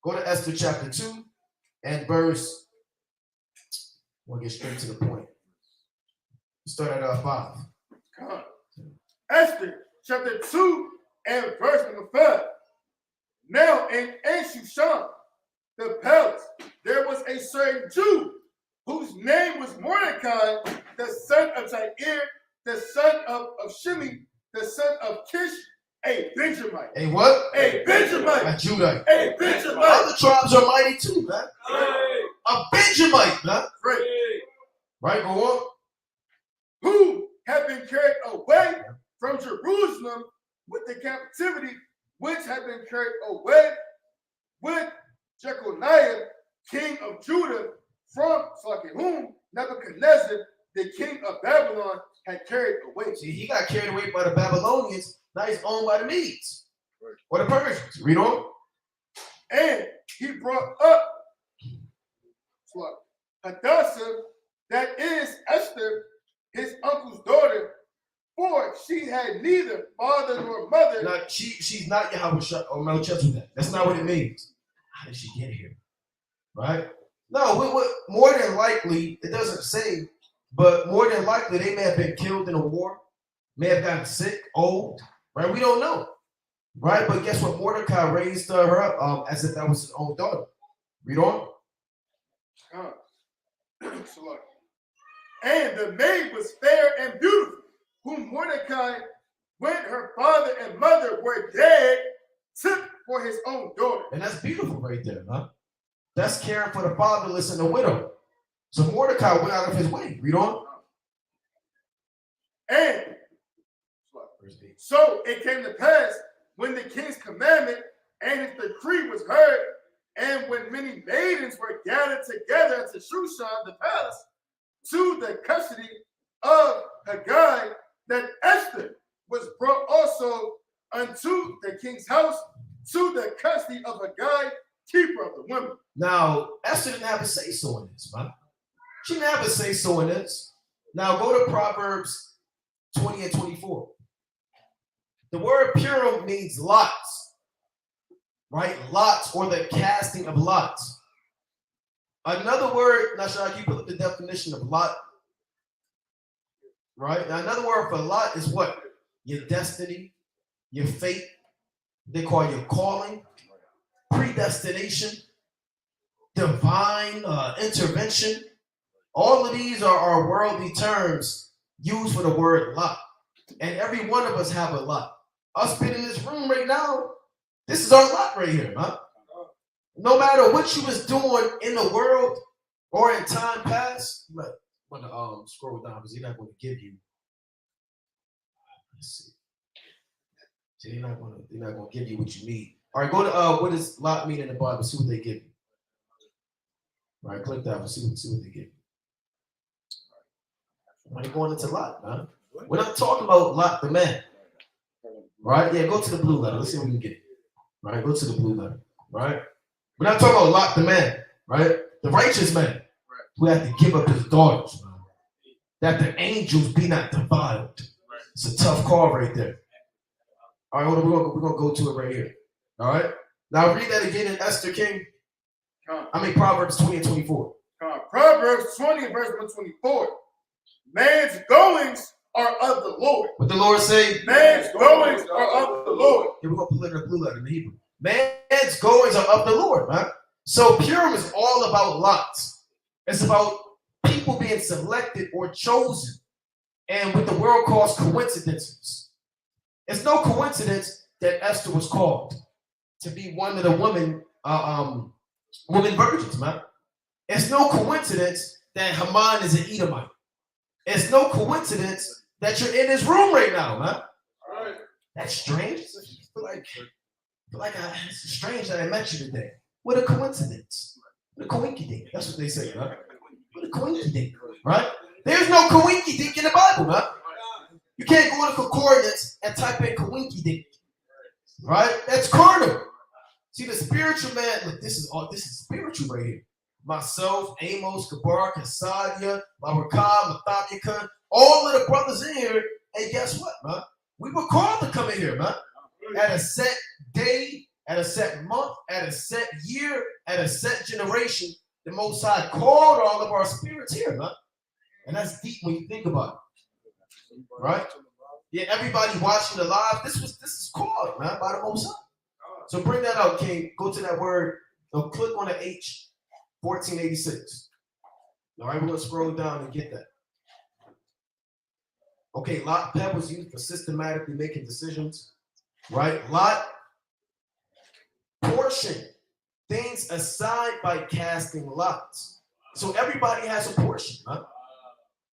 Speaker 1: Go to Esther chapter 2 and verse, we'll get straight to the point. Start at 5.
Speaker 2: Come on. Esther chapter 2 and verse number 5. Now in Shushan, the palace, there was a certain Jew whose name was Mordecai, the son of Jair, the son of Shimei, the son of Kish, a Benjamite.
Speaker 1: A what?
Speaker 2: A Benjamite.
Speaker 1: A Judite.
Speaker 2: A Benjamite.
Speaker 1: Other tribes are mighty too, man. A Benjamite, man.
Speaker 2: Right.
Speaker 1: Right, go on.
Speaker 2: Who had been carried away from Jerusalem with the captivity, which had been carried away with Jeconiah, king of Judah, from whom Nebuchadnezzar, the king of Babylon, had carried away.
Speaker 1: See, he got carried away by the Babylonians. Now he's owned by the Medes or the Persians. Read on.
Speaker 2: And he brought up Hadassah, that is Esther, his uncle's daughter, for she had neither father nor mother.
Speaker 1: Now, she's not Yahweh or Melchizedek. That's not what it means. How did she get here? Right? No, more than likely, it doesn't say, but more than likely, they may have been killed in a war, may have gotten sick, old, right? We don't know. Right? But guess what? Mordecai raised her up as if that was his own daughter. Read on.
Speaker 2: And the maid was fair and beautiful, whom Mordecai, when her father and mother were dead, took for his own daughter.
Speaker 1: And that's beautiful right there, huh? That's caring for the fatherless and the widow. So Mordecai went out of his way. Read on.
Speaker 2: And so it came to pass, when the king's commandment and his decree was heard, and when many maidens were gathered together to Shushan the palace, to the custody of Haggai, that Esther was brought also unto the king's house, to the custody of Haggai, keeper of the women.
Speaker 1: Now, Esther didn't have a say-so in this, man. She didn't have a say-so in this. Now, go to Proverbs 20 and 24. The word Purim means lots, right? Lots, or the casting of lots. Another word, now shall I put up the definition of lot? Right? Now, another word for lot is what? Your destiny, your fate. They call your calling, predestination, divine intervention. All of these are worldly terms used for the word lot. And every one of us have a lot. Us being in this room right now, this is our lot right here, huh? No matter what you was doing in the world or in time past, you might want to scroll down because he's not going to give you. Let's see. So they're not going to give you what you need. All right, go to what does lot mean in the Bible? See what they give you. All right, click that. See what they give you. Why are you going into lot, man? We're not talking about Lot the man. Right? Yeah, go to the blue letter. Let's see what we can get. Right? Go to the blue letter. Right? We're not talking about Lot the man. Right? The righteous man who had to give up his daughters. Man. That the angels be not defiled. It's a tough call right there. All right, hold on. We're gonna go to it right here. All right? Now read that again in Esther King. Proverbs 20 and 24.
Speaker 2: Proverbs 20 and verse 24. Man's goings are of the Lord.
Speaker 1: What the Lord say?
Speaker 2: Man's goings are of the Lord.
Speaker 1: Here we're going to put it in blue letter in the Hebrew. Man's goings are of the Lord, man. So Purim is all about lots. It's about people being selected or chosen. And what the world calls coincidences. It's no coincidence that Esther was called to be one of the women virgins, man. It's no coincidence that Haman is an Edomite. It's no coincidence that you're in this room right now, man.
Speaker 2: Right.
Speaker 1: That's strange. I feel like it's strange that I met you today. What a coincidence. What a coinky dink. That's what they say, right? What a coinky dink, right? There's no coinky dink in the Bible, man. You can't go to concordance and type in coinky dink, right? That's carnal. See, the spiritual man, look, this is spiritual right here. Myself, Amos, Gabar, Kasadia, Marakah, Mathamika, all of the brothers in here. And guess what, man? We were called to come in here, man. At a set day, at a set month, at a set year, at a set generation, the Most High called all of our spirits here, man. And that's deep when you think about it, right? Yeah, everybody watching the live, this is called, man, by the Most High. So bring that out, King. Go to that word. Click on the H, 1486. All right, we're going to scroll down and get that. Okay, lot peb was used for systematically making decisions, right? Lot, portion, things assigned by casting lots. So everybody has a portion, huh?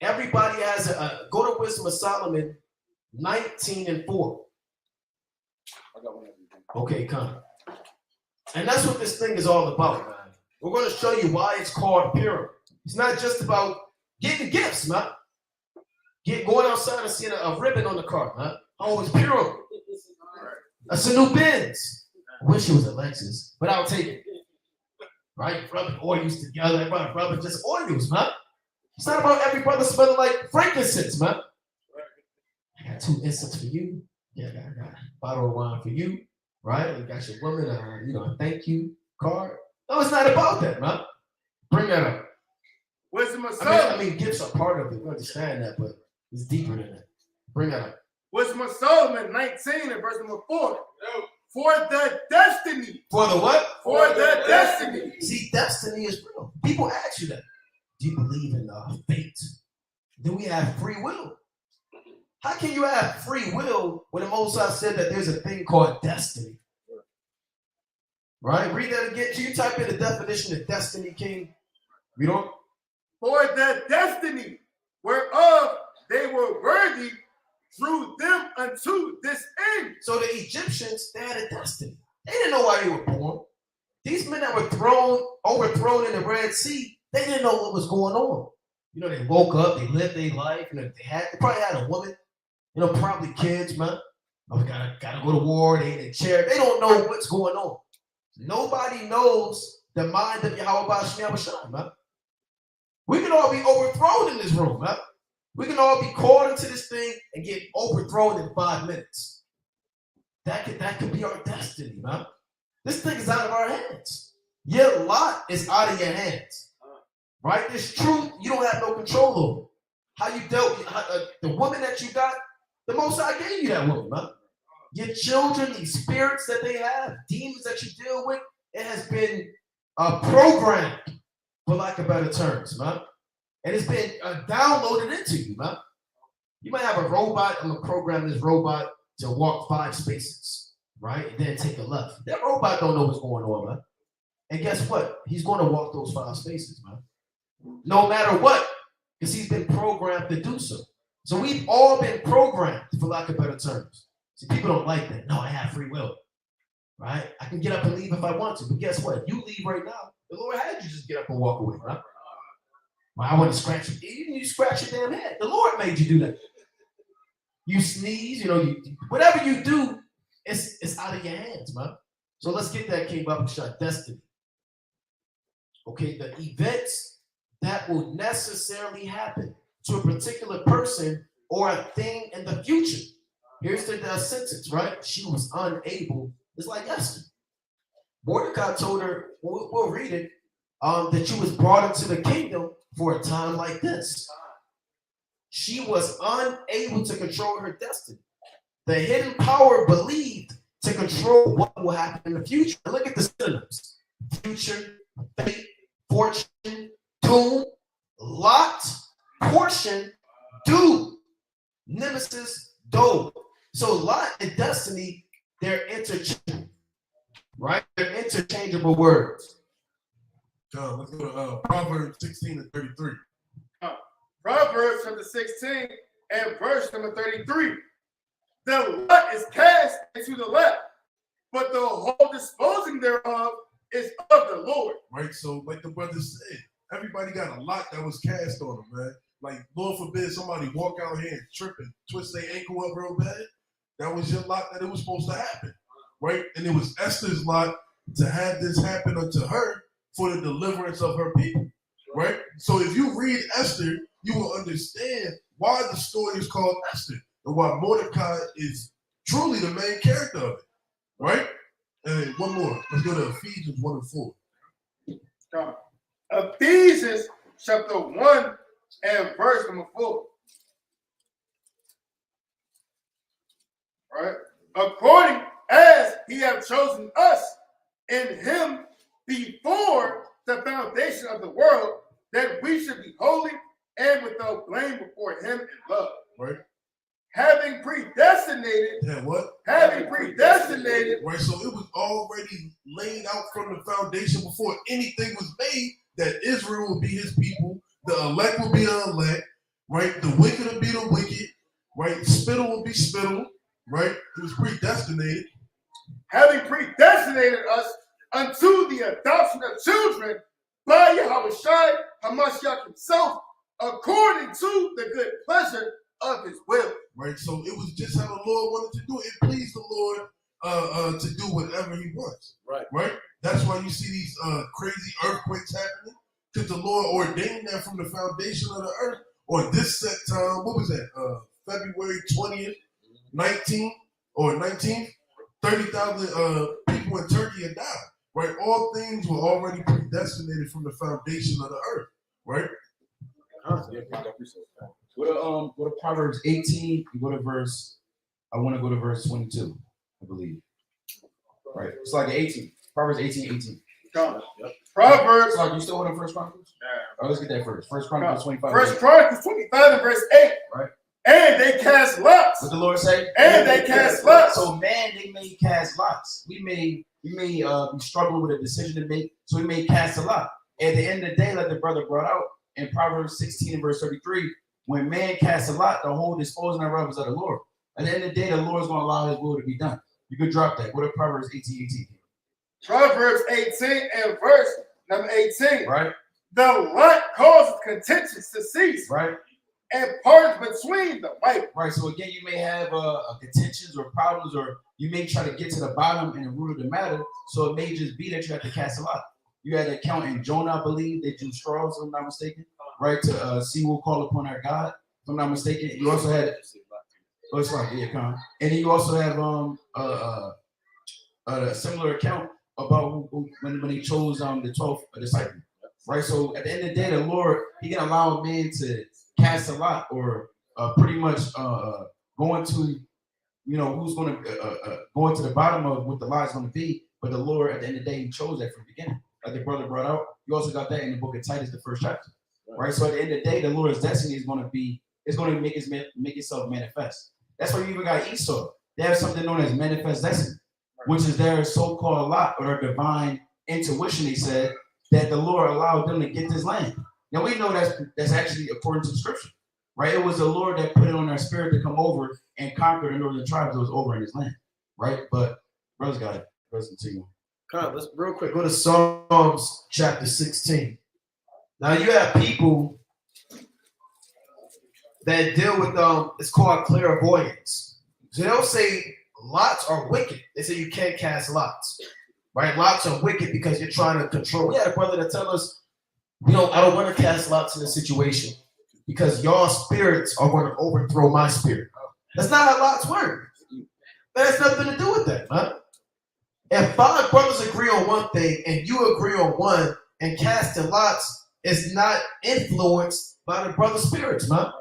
Speaker 1: Everybody has go to Wisdom of Solomon 19:4. Okay, come. And that's what this thing is all about, man. We're going to show you why it's called Purim. It's not just about getting gifts, man. Going outside and seeing a ribbon on the car, man. Oh, it's Purim. That's a new Benz. I wish it was a Lexus, but I'll take it. Right? Rubbing oils together, rubbing just oils, man. It's not about every brother smelling like frankincense, man. I got 2 incense for you. Yeah, I got a bottle of wine for you. Right? You got your woman, a thank you card. No, it's not about that, man. Bring that up.
Speaker 2: Wisdom of Solomon.
Speaker 1: I mean, gifts are part of it. We understand that, but it's deeper than that. Bring that up.
Speaker 2: Wisdom of Solomon 19 and verse number 4. For the destiny.
Speaker 1: For the what?
Speaker 2: For the destiny.
Speaker 1: See, destiny is real. People ask you that. Do you believe in fate? Do we have free will? How can you have free will when the Most High said that there's a thing called destiny? Right? Read that again. Can you type in the definition of destiny, King? We don't.
Speaker 2: For the destiny whereof they were worthy drew them unto this end.
Speaker 1: So the Egyptians, they had a destiny. They didn't know why they were born. These men that were overthrown in the Red Sea, they didn't know what was going on. They woke up, they lived their life, they probably had a woman, probably kids, man. Oh, we gotta go to war, they in a chair. They don't know what's going on. Nobody knows the mind of Yahweh Shemashah, man. We can all be overthrown in this room, man. We can all be caught into this thing and get overthrown in 5 minutes. That could be our destiny, man. This thing is out of our hands. Your lot is out of your hands. Right? This truth, you don't have no control over. How you dealt with the woman that you got, the Most High gave you that woman, man. Your children, these spirits that they have, demons that you deal with, it has been programmed, for lack of better terms, man. And it's been downloaded into you, man. You might have a robot. I'm going to program this robot to walk 5 spaces, right? And then take a left. That robot don't know what's going on, man. And guess what? He's going to walk those 5 spaces, man. No matter what, because he's been programmed to do so. So we've all been programmed, for lack of better terms. See, people don't like that. No, I have free will, right? I can get up and leave if I want to. But guess what? You leave right now. The Lord had you just get up and walk away, right? Well, I want to scratch you. Even you scratch your damn head. The Lord made you do that. You sneeze, whatever you do, it's out of your hands, man. So let's get that King Baba shot destiny. Okay, the events that will necessarily happen to a particular person or a thing in the future. Here's the sentence, right? She was unable. It's like Esther. Mordecai told her, we'll read it, that she was brought into the kingdom for a time like this. She was unable to control her destiny. The hidden power believed to control what will happen in the future. Look at the synonyms. Future, fate, fortune, doom, lot, portion, doom, nemesis, dole. So lot and destiny, they're interchangeable, right? They're interchangeable words.
Speaker 3: John, let's go to Proverbs 16 and 33.
Speaker 2: Proverbs chapter 16 and verse number 33. The lot is cast into the lap, but the whole disposing thereof is of the Lord.
Speaker 3: Right? So, like the brother said, everybody got a lot that was cast on them, man. Like, Lord forbid somebody walk out here and trip and twist their ankle up real bad. That was your lot that it was supposed to happen, right? And it was Esther's lot to have this happen unto her for the deliverance of her people, right? So if you read Esther, you will understand why the story is called Esther and why Mordecai is truly the main character of it, right? And one more. Let's go to Ephesians 1 and 4.
Speaker 2: Ephesians chapter 1 and verse number 4. Right? According as he have chosen us in him before the foundation of the world, that we should be holy and without blame before him in love.
Speaker 3: Right?
Speaker 2: Having predestinated.
Speaker 3: Yeah, what?
Speaker 2: Having predestinated.
Speaker 3: Right, so it was already laid out from the foundation before anything was made that Israel would be his people, the elect will be the elect, right? The wicked will be the wicked, right? Spittle will be spittle, right? It was predestinated.
Speaker 2: Having predestinated us unto the adoption of children by Yahushua HaMashiach himself, according to the good pleasure of his will.
Speaker 3: Right, so it was just how the Lord wanted to do it. It pleased the Lord to do whatever he wants. Right? That's why you see these crazy earthquakes happening, because the Lord ordained that from the foundation of the earth on this set time. What was that? February 20th, 19th, 30,000 people in Turkey had died. Right? All things were already predestinated from the foundation of the earth. Right?
Speaker 4: Go to Proverbs 18. You go to verse. I want to go to verse 22. I believe. Right. It's like 18. Proverbs 18.
Speaker 2: Proverbs.
Speaker 4: So you still want to First Chronicles?
Speaker 2: Yeah.
Speaker 4: Oh, let's get that first. First Chronicles 25.
Speaker 2: First Chronicles 25 and verse 8.
Speaker 4: Right.
Speaker 2: And they cast lots.
Speaker 4: What the Lord say?
Speaker 2: And they cast lots.
Speaker 4: So man, they may cast lots. We may be struggling with a decision to make, so we may cast a lot. At the end of the day, like the brother brought out in Proverbs 16 and verse 33, when man casts a lot, the whole disposing thereof is of the Lord. At the end of the day, the Lord is going to allow his will to be done. You could drop that. Go to Proverbs 18.
Speaker 2: Proverbs 18 and verse number 18.
Speaker 4: Right.
Speaker 2: The lot causes contentions to cease.
Speaker 4: Right.
Speaker 2: And parts between the mighty.
Speaker 4: Right. So again, you may have contentions or problems, or you may try to get to the bottom and the root of the matter. So it may just be that you have to cast a lot. You had to count in Jonah, I believe, they drew straws, if I'm not mistaken, right? To see who will call upon our God, if I'm not mistaken. You also had, it's like, yeah, come. And then you also have a similar account about when he chose the 12 disciples, right? So at the end of the day, the Lord, he can allow a man to cast a lot, or pretty much go into, who's going to go into the bottom of what the lie is going to be. But the Lord, at the end of the day, he chose that from the beginning. Like the brother brought out, you also got that in the book of Titus, the first chapter, right? So at the end of the day, the Lord's destiny is going to make itself manifest. That's why you even got Esau. They have something known as manifest destiny, which is their so-called lot, or their divine intuition. They said that the Lord allowed them to get this land. Now we know that's actually according to the scripture, right? It was the Lord that put it on their spirit to come over and conquer the northern tribes that was over in his land, right? But brothers got it. Brothers continue.
Speaker 1: Let's real quick go to Psalms chapter 16. Now you have people that deal with it's called clairvoyance. So they'll say lots are wicked. They say you can't cast lots, right? Lots are wicked because you're trying to control. We had a brother that tell us, I don't want to cast lots in a situation because your spirits are going to overthrow my spirit. That's not how lots work. That has nothing to do with that, man. If 5 brothers agree on one thing and you agree on one, and casting lots is not influenced by the brother spirits, man.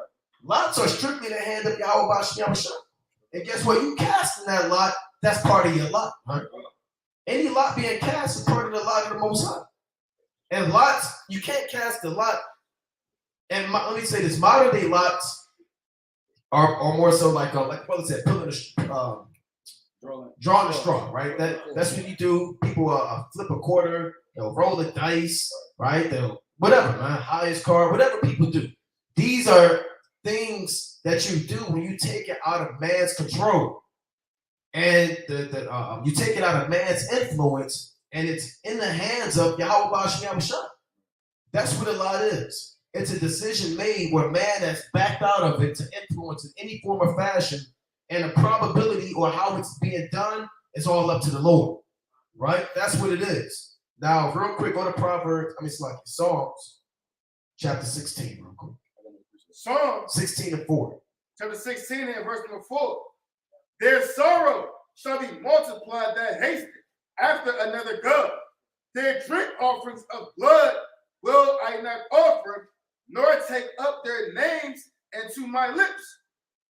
Speaker 1: Lots are strictly the hand of Yahweh Shem. And guess what? You casting that lot, that's part of your lot, man. Any lot being cast is part of the lot of the Most High. And lots, you can't cast a lot. And let me say this: modern day lots are more so like brother said, pulling the drawing the straw, right? That's what you do. People flip a quarter, they'll roll the dice, right? They'll whatever, man, highest card, whatever people do. These are things that you do when you take it out of man's control, and you take it out of man's influence, and it's in the hands of Yahweh Shah. That's what a lot is. It's a decision made where man has backed out of it to influence in any form or fashion, and the probability or how it's being done is all up to the Lord, right? That's what it is. Now, real quick, go to Psalms, chapter 16, real quick.
Speaker 2: Psalms
Speaker 1: 16 and 4.
Speaker 2: chapter 16 and verse number 4. Their sorrow shall be multiplied that hasted after another God. Their drink offerings of blood will I not offer, nor take up their names into my lips.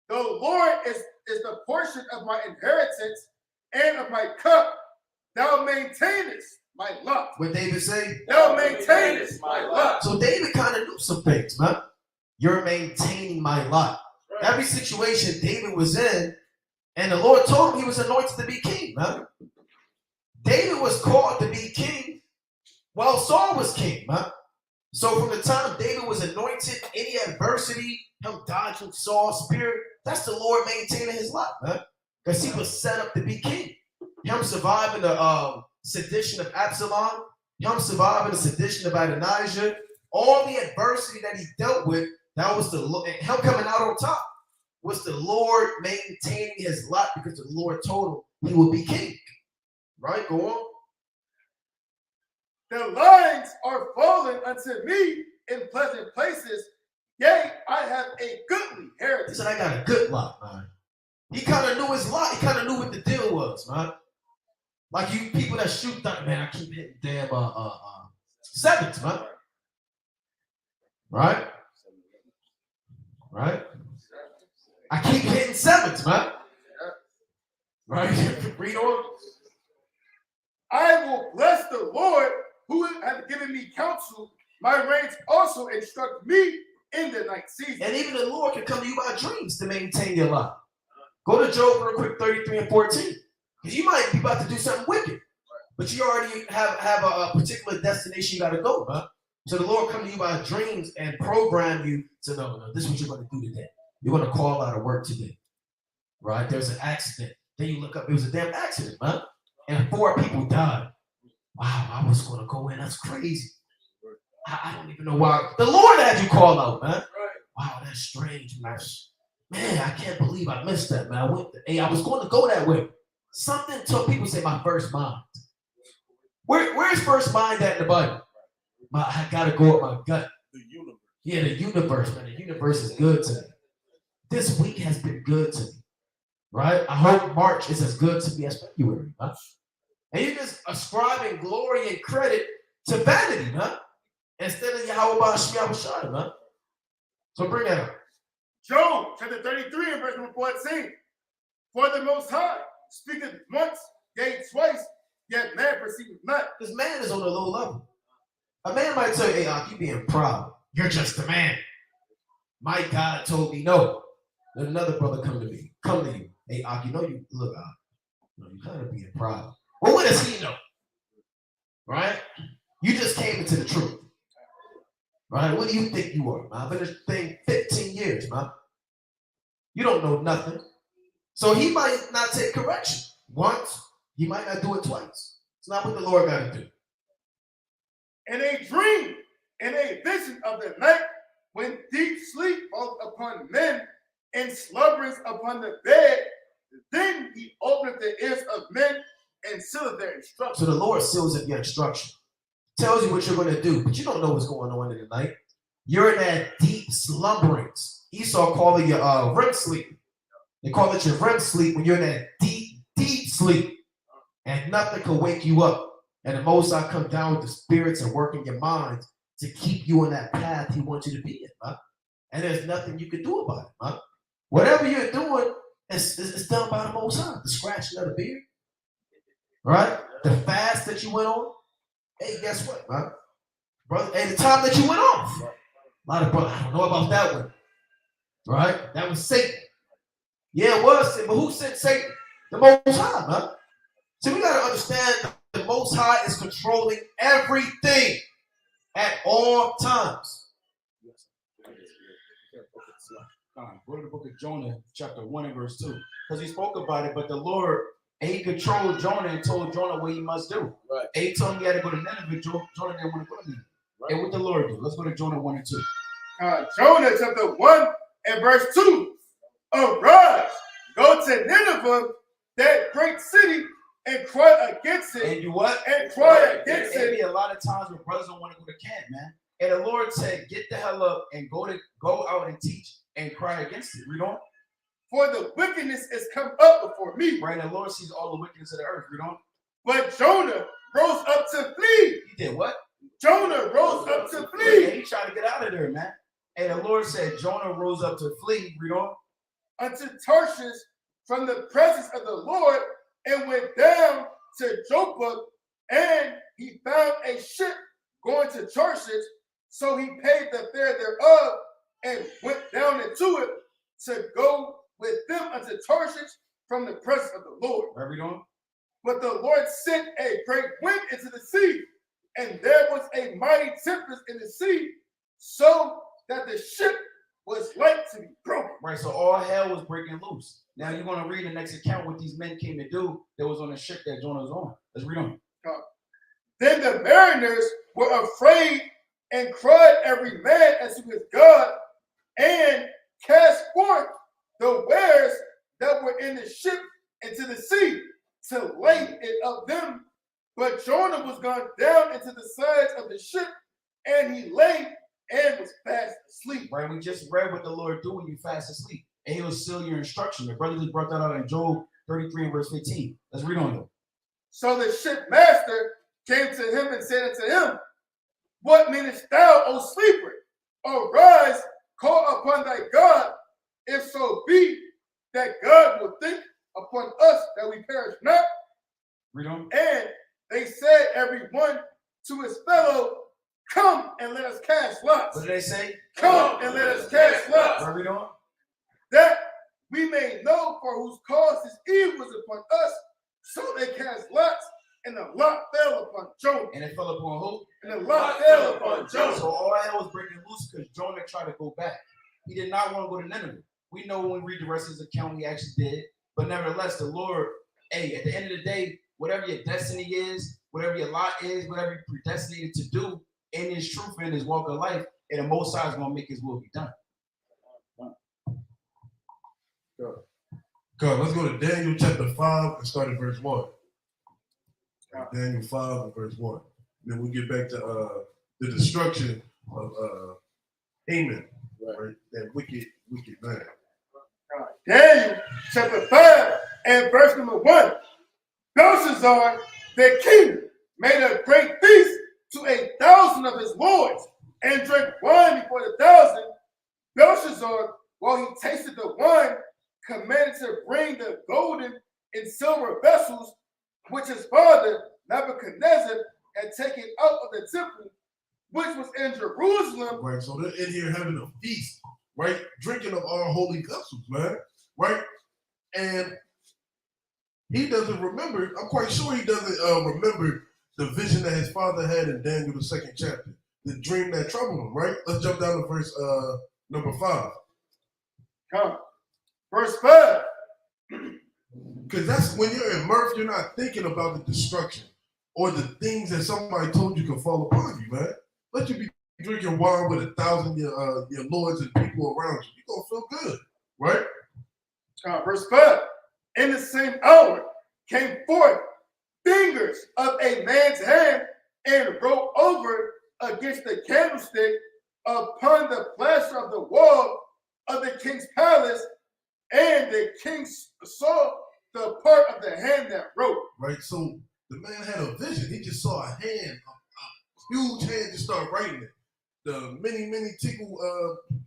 Speaker 2: The Lord is the portion of my inheritance and of my cup. Thou maintainest my lot.
Speaker 1: What David say?
Speaker 2: Thou maintainest my lot.
Speaker 1: So David kind of knew some things, man. You're maintaining my lot.
Speaker 2: Right.
Speaker 1: Every situation David was in, and the Lord told him he was anointed to be king, man. David was called to be king while Saul was king, man. So from the time David was anointed, any adversity, him dodging Saul's spirit, that's the Lord maintaining his lot, man. Because he was set up to be king. Him surviving the sedition of Absalom, him surviving the sedition of Adonijah, all the adversity that he dealt with, that was him coming out on top, was the Lord maintaining his lot because the Lord told him he would be king. Right? Go on.
Speaker 2: The lines are fallen unto me in pleasant places. Yea, I have a goodly
Speaker 1: He
Speaker 2: heritage.
Speaker 1: said, I got a good lot, man. He kind of knew his lot. He kind of knew what the deal was, man. Like you people that shoot that, man, I keep hitting damn sevens, man. Right? Right? I keep hitting sevens, man. Right? Read on.
Speaker 2: I will bless the Lord who hath given me counsel. My reins also instruct me in the night season.
Speaker 1: And even the Lord can come to you by dreams to maintain your life. Go to Job real quick, 33 and 14. Because you might be about to do something wicked, but you already have a particular destination you got to go, huh? So the Lord come to you by dreams and program you to know, no, this is what you're going to do today. You're going to call out of work today, right? There's an accident. Then you look up, it was a damn accident, huh? And 4 people died. Wow, I was going to go in. That's crazy. I don't even know why. The Lord had you call out, man. Wow, that's strange, man. Man, I can't believe I missed that, man. I was going to go that way. Something told people say my first mind. Where's first mind at in the Bible? I got to go with my gut.
Speaker 3: The universe.
Speaker 1: Yeah, the universe, man. The universe is good to me. This week has been good to me, right? I hope March is as good to me as February, huh? And you're just ascribing glory and credit to vanity, huh? Instead of Yahweh Shah, huh? So bring that up.
Speaker 2: Job chapter 33 and verse number 14. For the Most High speaketh once, yea, twice, yet man perceiveth not.
Speaker 1: This man is on a low level. A man might tell you, hey, Ak, you being proud. You're just a man. My God told me no. Then another brother come to you. Hey, Ak, you know you, look, Ak, you kind of being proud. Well, what does he know? Right? You just came into the truth. Right? What do you think you are, man? I've been in this thing 15 years, man. You don't know nothing. So he might not take correction once. He might not do it twice. It's not what the Lord got to do.
Speaker 2: And a dream and a vision of the night, when deep sleep falls upon men and slumberings upon the bed, then he openeth the ears of men and sealeth their instruction.
Speaker 1: So the Lord seals up your instruction. Tells you what you're going to do, but you don't know what's going on in the night. You're in that deep slumberings. Esau called it your REM sleep. They call it your REM sleep when you're in that deep, deep sleep. And nothing can wake you up. And the Most High come down with the spirits and work in your mind to keep you on that path he wants you to be in, huh? And there's nothing you can do about it, huh? Whatever you're doing, it's done by the Most High. The scratching of the beard, right? The fast that you went on. Hey, guess what, man? Brother, hey, the time that you went off. A lot of brothers, I don't know about that one. Right? That was Satan. Yeah, it was Satan, but who sent Satan? The Most High, man. So we got to understand the Most High is controlling everything at all times.
Speaker 4: Go to the book of Jonah, chapter 1 and verse 2. Because he spoke about it, but the Lord And he controlled Jonah and told Jonah what he must do.
Speaker 1: Right.
Speaker 4: And he told him he had to go to Nineveh. Jonah didn't want to go to Nineveh. Right. And what the Lord do? Let's go to Jonah 1 and 2.
Speaker 2: Jonah chapter 1 and verse 2. Arise, go to Nineveh, that great city, and cry against it.
Speaker 4: And do what?
Speaker 2: And cry against it.
Speaker 4: There be a lot of times where brothers don't want to go to camp, man. And the Lord said, get the hell up and go out and teach and cry against it. Read on.
Speaker 2: For the wickedness is come up before me.
Speaker 4: Right, and the Lord sees all the wickedness of the earth. Read on.
Speaker 2: But Jonah rose up to flee.
Speaker 4: He did what?
Speaker 2: Jonah rose up to flee.
Speaker 4: And he tried to get out of there, man. And the Lord said, Jonah rose up to flee. Read on.
Speaker 2: Unto Tarshish from the presence of the Lord, and went down to Joppa, and he found a ship going to Tarshish. So he paid the fare thereof, and went down into it to go with them unto Tarshish from the presence of the Lord.
Speaker 4: Right, read on.
Speaker 2: But the Lord sent a great wind into the sea, and there was a mighty tempest in the sea, so that the ship was like to be broken.
Speaker 4: Right, so all hell was breaking loose. Now you're going to read the next account what these men came to do that was on the ship that Jonah was on. Let's read on.
Speaker 2: Then the mariners were afraid and cried every man as to his God, and cast forth the wares that were in the ship into the sea to lay it of them. But Jonah was gone down into the sides of the ship, and he lay and was fast asleep.
Speaker 4: Right, we just read what the Lord do when you fast asleep. And he'll seal your instruction. The brother just brought that out in Job 33 and verse 15. Let's read on though.
Speaker 2: So the shipmaster came to him and said unto him, What meanest thou, O sleeper? Arise, call upon thy God, if so be that God will think upon us that we perish not.
Speaker 4: Read on.
Speaker 2: And they said every one to his fellow, Come and let us cast lots.
Speaker 4: What did they say?
Speaker 2: Come and let us cast lots.
Speaker 4: Right, read on.
Speaker 2: That we may know for whose cause this evil is upon us. So they cast lots, and the lot fell upon Jonah.
Speaker 4: And it fell upon who?
Speaker 2: And the lot fell upon Jonah.
Speaker 4: So all hell was breaking loose because Jonah tried to go back. He did not want to go to Nineveh. We know when we read the rest of his account, he actually did. But nevertheless, the Lord, hey, at the end of the day, whatever your destiny is, whatever your lot is, whatever you're predestinated to do in his truth and his walk of life, and the Most High is going to make his will be done.
Speaker 3: God, let's go to Daniel chapter 5 and start at verse 1. Daniel 5 and verse 1. Then we'll get back to the destruction of Haman, right? That wicked man.
Speaker 2: Daniel chapter 5 and verse number 1. Belshazzar, the king, made a great feast to 1,000 of his lords, and drank wine before the 1,000. Belshazzar, while he tasted the wine, commanded to bring the golden and silver vessels which his father Nebuchadnezzar had taken out of the temple, which was in Jerusalem.
Speaker 3: Right, so they're in here having a feast, right? Drinking of our holy vessels, man, right? And he doesn't remember, I'm quite sure he doesn't remember the vision that his father had in Daniel, the 2nd chapter, the dream that troubled him, right? Let's jump down to verse number 5.
Speaker 2: Come. Verse 5.
Speaker 3: Because that's when you're in mirth, you're not thinking about the destruction or the things that somebody told you can fall upon you, man. Let you be drinking wine with 1,000 your lords and people around you. You're going to feel good, right?
Speaker 2: Verse 5. In the same hour came forth fingers of a man's hand and wrote over against the candlestick upon the plaster of the wall of the king's palace, and the king saw the part of the hand that wrote.
Speaker 3: Right, so the man had a vision. He just saw a hand, a huge hand, just start writing it. The many tickle,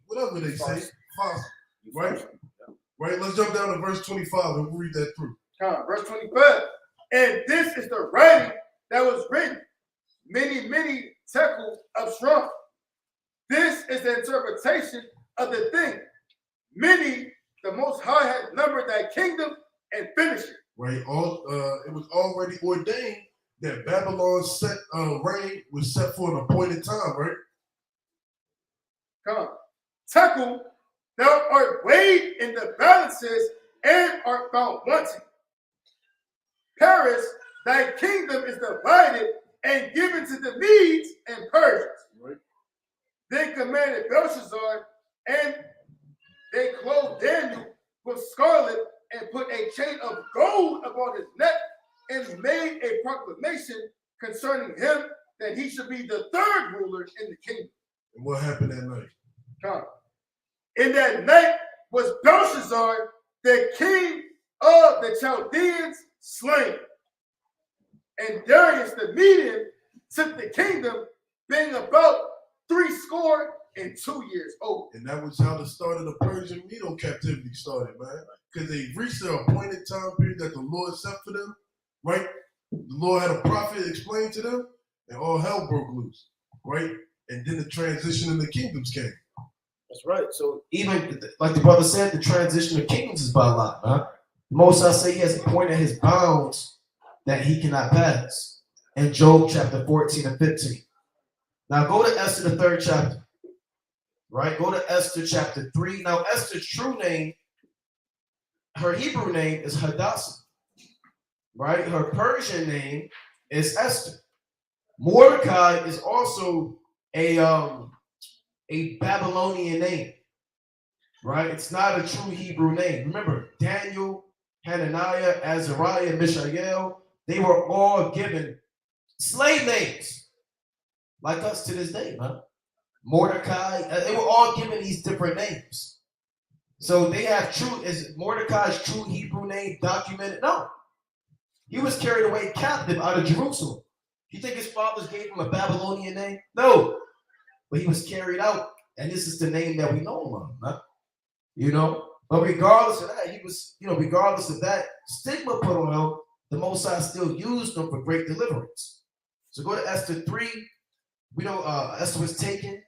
Speaker 3: whatever they say, fossil, right? Right, let's jump down to verse 25 and we'll read that through.
Speaker 2: Verse 25. And this is the writing that was written, many tekel of strong. This is the interpretation of the thing. Many, the Most High had numbered thy kingdom and finished it.
Speaker 3: Right, it was already ordained that Babylon's reign was set for an appointed time, right?
Speaker 2: Tekel, thou art weighed in the balances and art found wanting. Paris, thy kingdom is divided and given to the Medes and Persians. Right. Then commanded Belshazzar, and they clothed Daniel with scarlet and put a chain of gold upon his neck and made a proclamation concerning him that he should be the third ruler in the kingdom.
Speaker 3: And what happened that night?
Speaker 2: In that night was Belshazzar, the king of the Chaldeans, slain. And Darius the Median took the kingdom, being about 62 years old.
Speaker 3: And that was how the start of the Persian Medo captivity started, man. Because they reached their appointed time period that the Lord set for them, right? The Lord had a prophet explain to them, and all hell broke loose, right? And then the transition in the kingdoms came.
Speaker 1: That's right. So even like the brother said, the transition of kingdoms is by lot, huh? Most I say he has appointed his bounds that he cannot pass. In Job chapter 14 and 15. Now go to Esther, the 3rd chapter. Right? Go to Esther chapter 3. Now Esther's true name, her Hebrew name is Hadassah. Right? Her Persian name is Esther. Mordecai is also a Babylonian name. Right? It's not a true Hebrew name. Remember, Daniel, Hananiah, Azariah, Mishael, they were all given slave names, like us to this day, man. Mordecai, they were all given these different names. So they have true, is Mordecai's true Hebrew name documented? No. He was carried away captive out of Jerusalem. You think his fathers gave him a Babylonian name? No. But he was carried out, and this is the name that we know him of, huh? You know? But regardless of that, he was, regardless of that stigma put on him, the Most High still used them for great deliverance. So go to Esther 3. We know Esther was taken,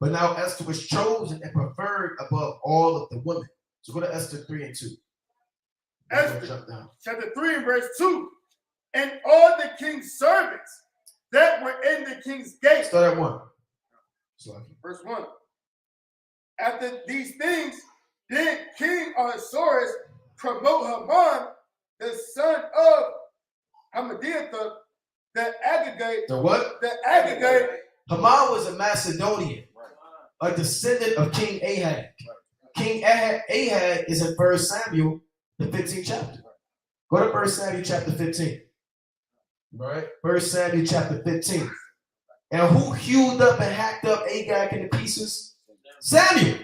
Speaker 1: but now Esther was chosen and preferred above all of the women. So go to Esther 3 and 2.
Speaker 2: Esther chapter 3 and verse 2. And all the king's servants that were in the king's gate.
Speaker 1: Start at 1.
Speaker 2: Verse 1. After these things, did King Ahasuerus promote Haman, the son of Hammedatha, the Agagite.
Speaker 1: The what?
Speaker 2: The Agagite.
Speaker 1: Haman was a Macedonian, a descendant of King Ahab. King Ahab is in 1 Samuel, the 15th chapter. Go to 1 Samuel chapter 15. Right? 1 Samuel chapter 15. And who hewed up and hacked up Agag into pieces? Samuel.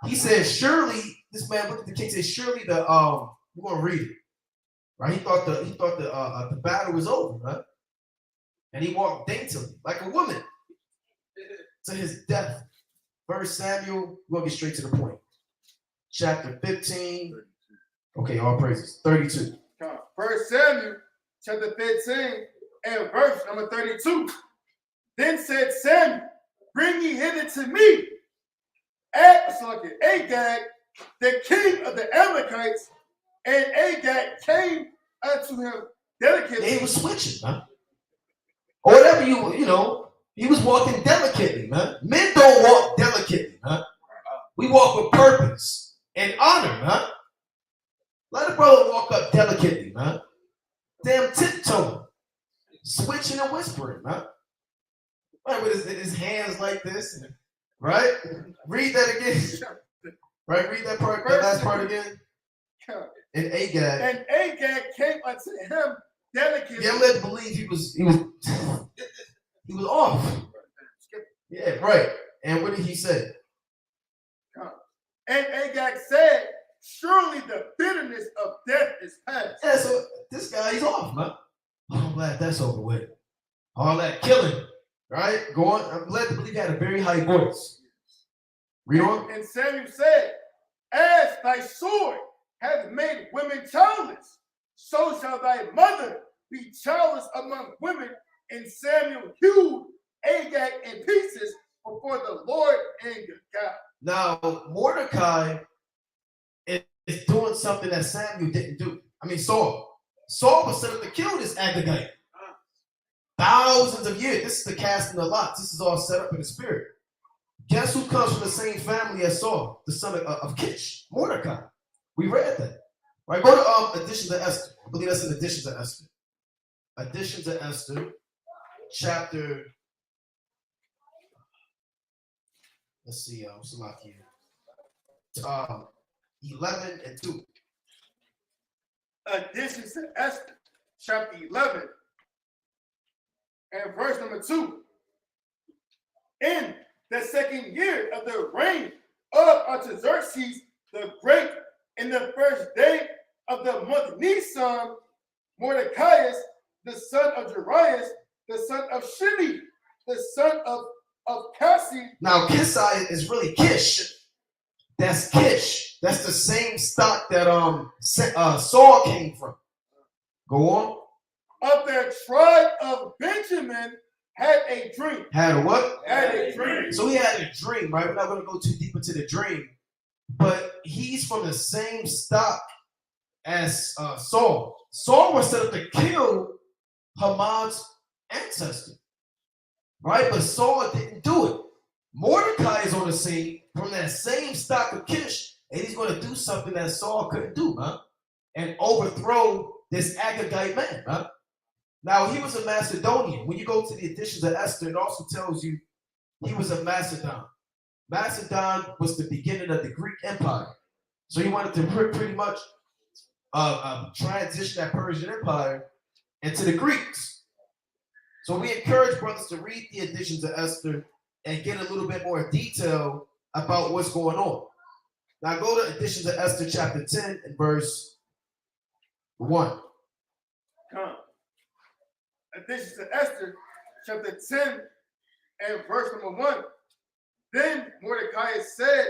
Speaker 1: He said, surely, this man looked at the king and said, surely we're going to read it. Right? He thought the battle was over, right? And he walked daintily, like a woman, to his death. 1 Samuel, we'll get straight to the point. Chapter 15. Okay, all praises. 32.
Speaker 2: 1 Samuel, chapter 15, and verse number 32. Then said Samuel, bring ye hither to me Agag, the king of the Amalekites, and Agag came unto him delicately.
Speaker 1: He was switching, huh? Or whatever he was walking delicately, man. Men don't walk delicately, huh? We walk with purpose and honor, huh? Let a brother walk up delicately, man. Damn tiptoeing, switching and whispering, huh? Right, with his hands like this, right? Read that again. Right, read that part, that last part again. And Agag.
Speaker 2: And Agag came unto him delicately.
Speaker 1: Yeah, I'm led to believe he was off. Yeah, right. And what did he say?
Speaker 2: And Agag said, surely the bitterness of death is past.
Speaker 1: Yeah, so this guy, he's off, man. Oh, I'm glad that's over with. All that killing, right? Go on. I'm led to believe he had a very high voice. Read on.
Speaker 2: And Samuel said, as thy sword hath made women childless, so shall thy mother be childless among women. And Samuel hewed Agag in pieces before the Lord and God.
Speaker 1: Now, Mordecai is doing something that Samuel didn't do. I mean, Saul. Saul was set up to kill this Agagite. Thousands of years. This is the casting of lots. This is all set up in the spirit. Guess who comes from the same family as Saul, the son of Kish? Mordecai. We read that. Right? Go to addition to Esther. believe that's an addition to Esther. Addition to Esther, chapter. Let's see, what's the lock here? 11 and 2.
Speaker 2: Additions to Esther, chapter 11, and verse number 2. In the second year of the reign of Artaxerxes the Great, in the first day of the month Nisan, Mordecai, the son of Darius, the son of Shimei, the son of Cassi.
Speaker 1: Now, Kisai is really Kish. That's Kish. That's the same stock that Saul came from. Go on.
Speaker 2: Of their tribe of Benjamin had a dream.
Speaker 1: Had a what?
Speaker 2: Had a dream.
Speaker 1: So he had a dream, right? We're not going to go too deep into the dream, but he's from the same stock as Saul. Saul was set up to kill Haman's ancestor, right? But Saul didn't do it. Mordecai is on the scene from that same stock of Kish, and he's going to do something that Saul couldn't do, man, and overthrow this Agagite man, man. Now, he was a Macedonian. When you go to the editions of Esther, it also tells you he was a Macedon. Macedon was the beginning of the Greek Empire. So he wanted to pretty much transition that Persian Empire into the Greeks. So we encourage brothers to read the editions of Esther and get a little bit more detail about what's going on. Now go to editions of Esther chapter 10 and verse 1.
Speaker 2: Come. Editions to Esther chapter 10 and verse number 1. Then Mordecai said,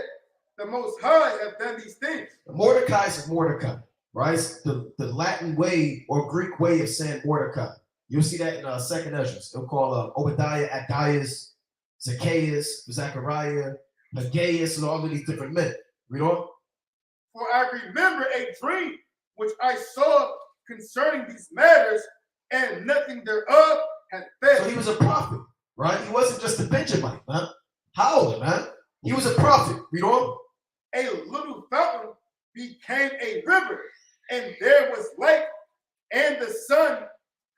Speaker 2: the Most High have done these things.
Speaker 1: Mordecai is Mordecai, right? It's the Latin way or Greek way of saying Mordecai. You'll see that in Second Ezra. They'll call Obadiah, Agaius, Zacchaeus, Zechariah, Haggeus, and all of these different men. Read on.
Speaker 2: For I remember a dream which I saw concerning these matters, and nothing thereof had failed.
Speaker 1: So he was a prophet, right? He wasn't just a Benjamite, man. How, man? He was a prophet. Read on.
Speaker 2: A little fountain became a river, and there was light and the sun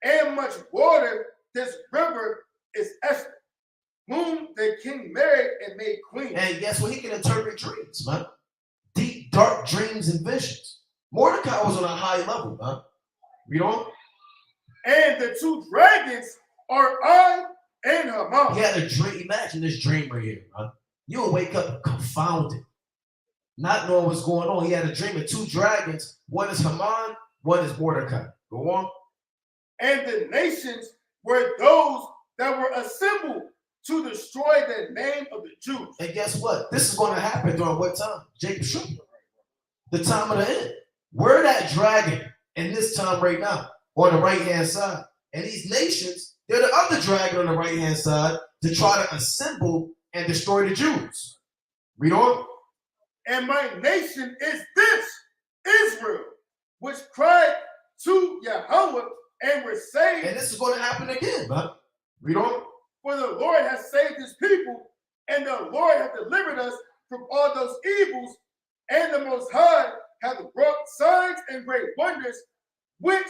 Speaker 2: and much water. This river is Esther, whom the king married and made queen.
Speaker 1: And guess what? He can interpret dreams, man. Deep, dark dreams and visions. Mordecai was on a high level, man. Read on.
Speaker 2: And the two dragons are I and Haman.
Speaker 1: He had a dream. Imagine this dream right here, man. You'll wake up confounded, not knowing what's going on. He had a dream of two dragons. One is Haman, one is Mordecai. Go on.
Speaker 2: And the nations were those that were assembled to destroy the name of the Jews.
Speaker 1: And guess what? This is going to happen during what time? Jacob's trouble. The time of the end. We're that dragon in this time right now on the right-hand side. And these nations, they're the other dragon on the right-hand side to try to assemble and destroy the Jews. Read on.
Speaker 2: And my nation is this, Israel, which cried to Yahweh and were saved.
Speaker 1: And this is going to happen again, man. Read on.
Speaker 2: For the Lord has saved his people, and the Lord hath delivered us from all those evils, and the Most High hath brought signs and great wonders, which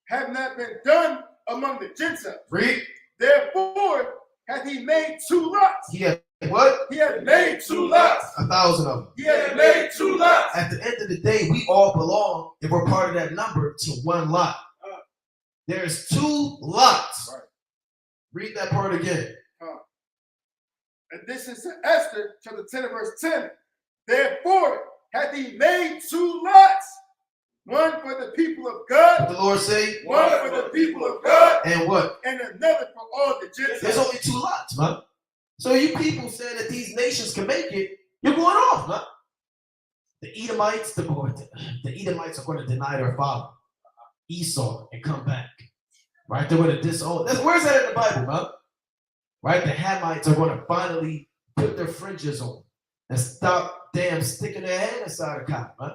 Speaker 2: have not been done among the Gentiles.
Speaker 1: Read.
Speaker 2: Therefore hath he made two lots.
Speaker 1: He had what?
Speaker 2: He had made two lots.
Speaker 1: 1,000 of them.
Speaker 2: He had made two lots.
Speaker 1: At the end of the day, we all belong, if we're part of that number, to one lot. There's two lots.
Speaker 2: Right.
Speaker 1: Read that part again.
Speaker 2: And this is Esther, chapter 10 and verse 10. Therefore hath he made two lots. One for the people of God.
Speaker 1: What the Lord say?
Speaker 2: One for the people of God.
Speaker 1: And what?
Speaker 2: And another for all the Gentiles.
Speaker 1: There's only two lots, man. So you people saying that these nations can make it, you're going off, man. The Edomites, the Edomites are going to deny their father, Esau, and come back. Right? They're going to disown. Where's that in the Bible, man? Right? The Hamites are going to finally put their fringes on and stop damn sticking their hand inside a cow, man.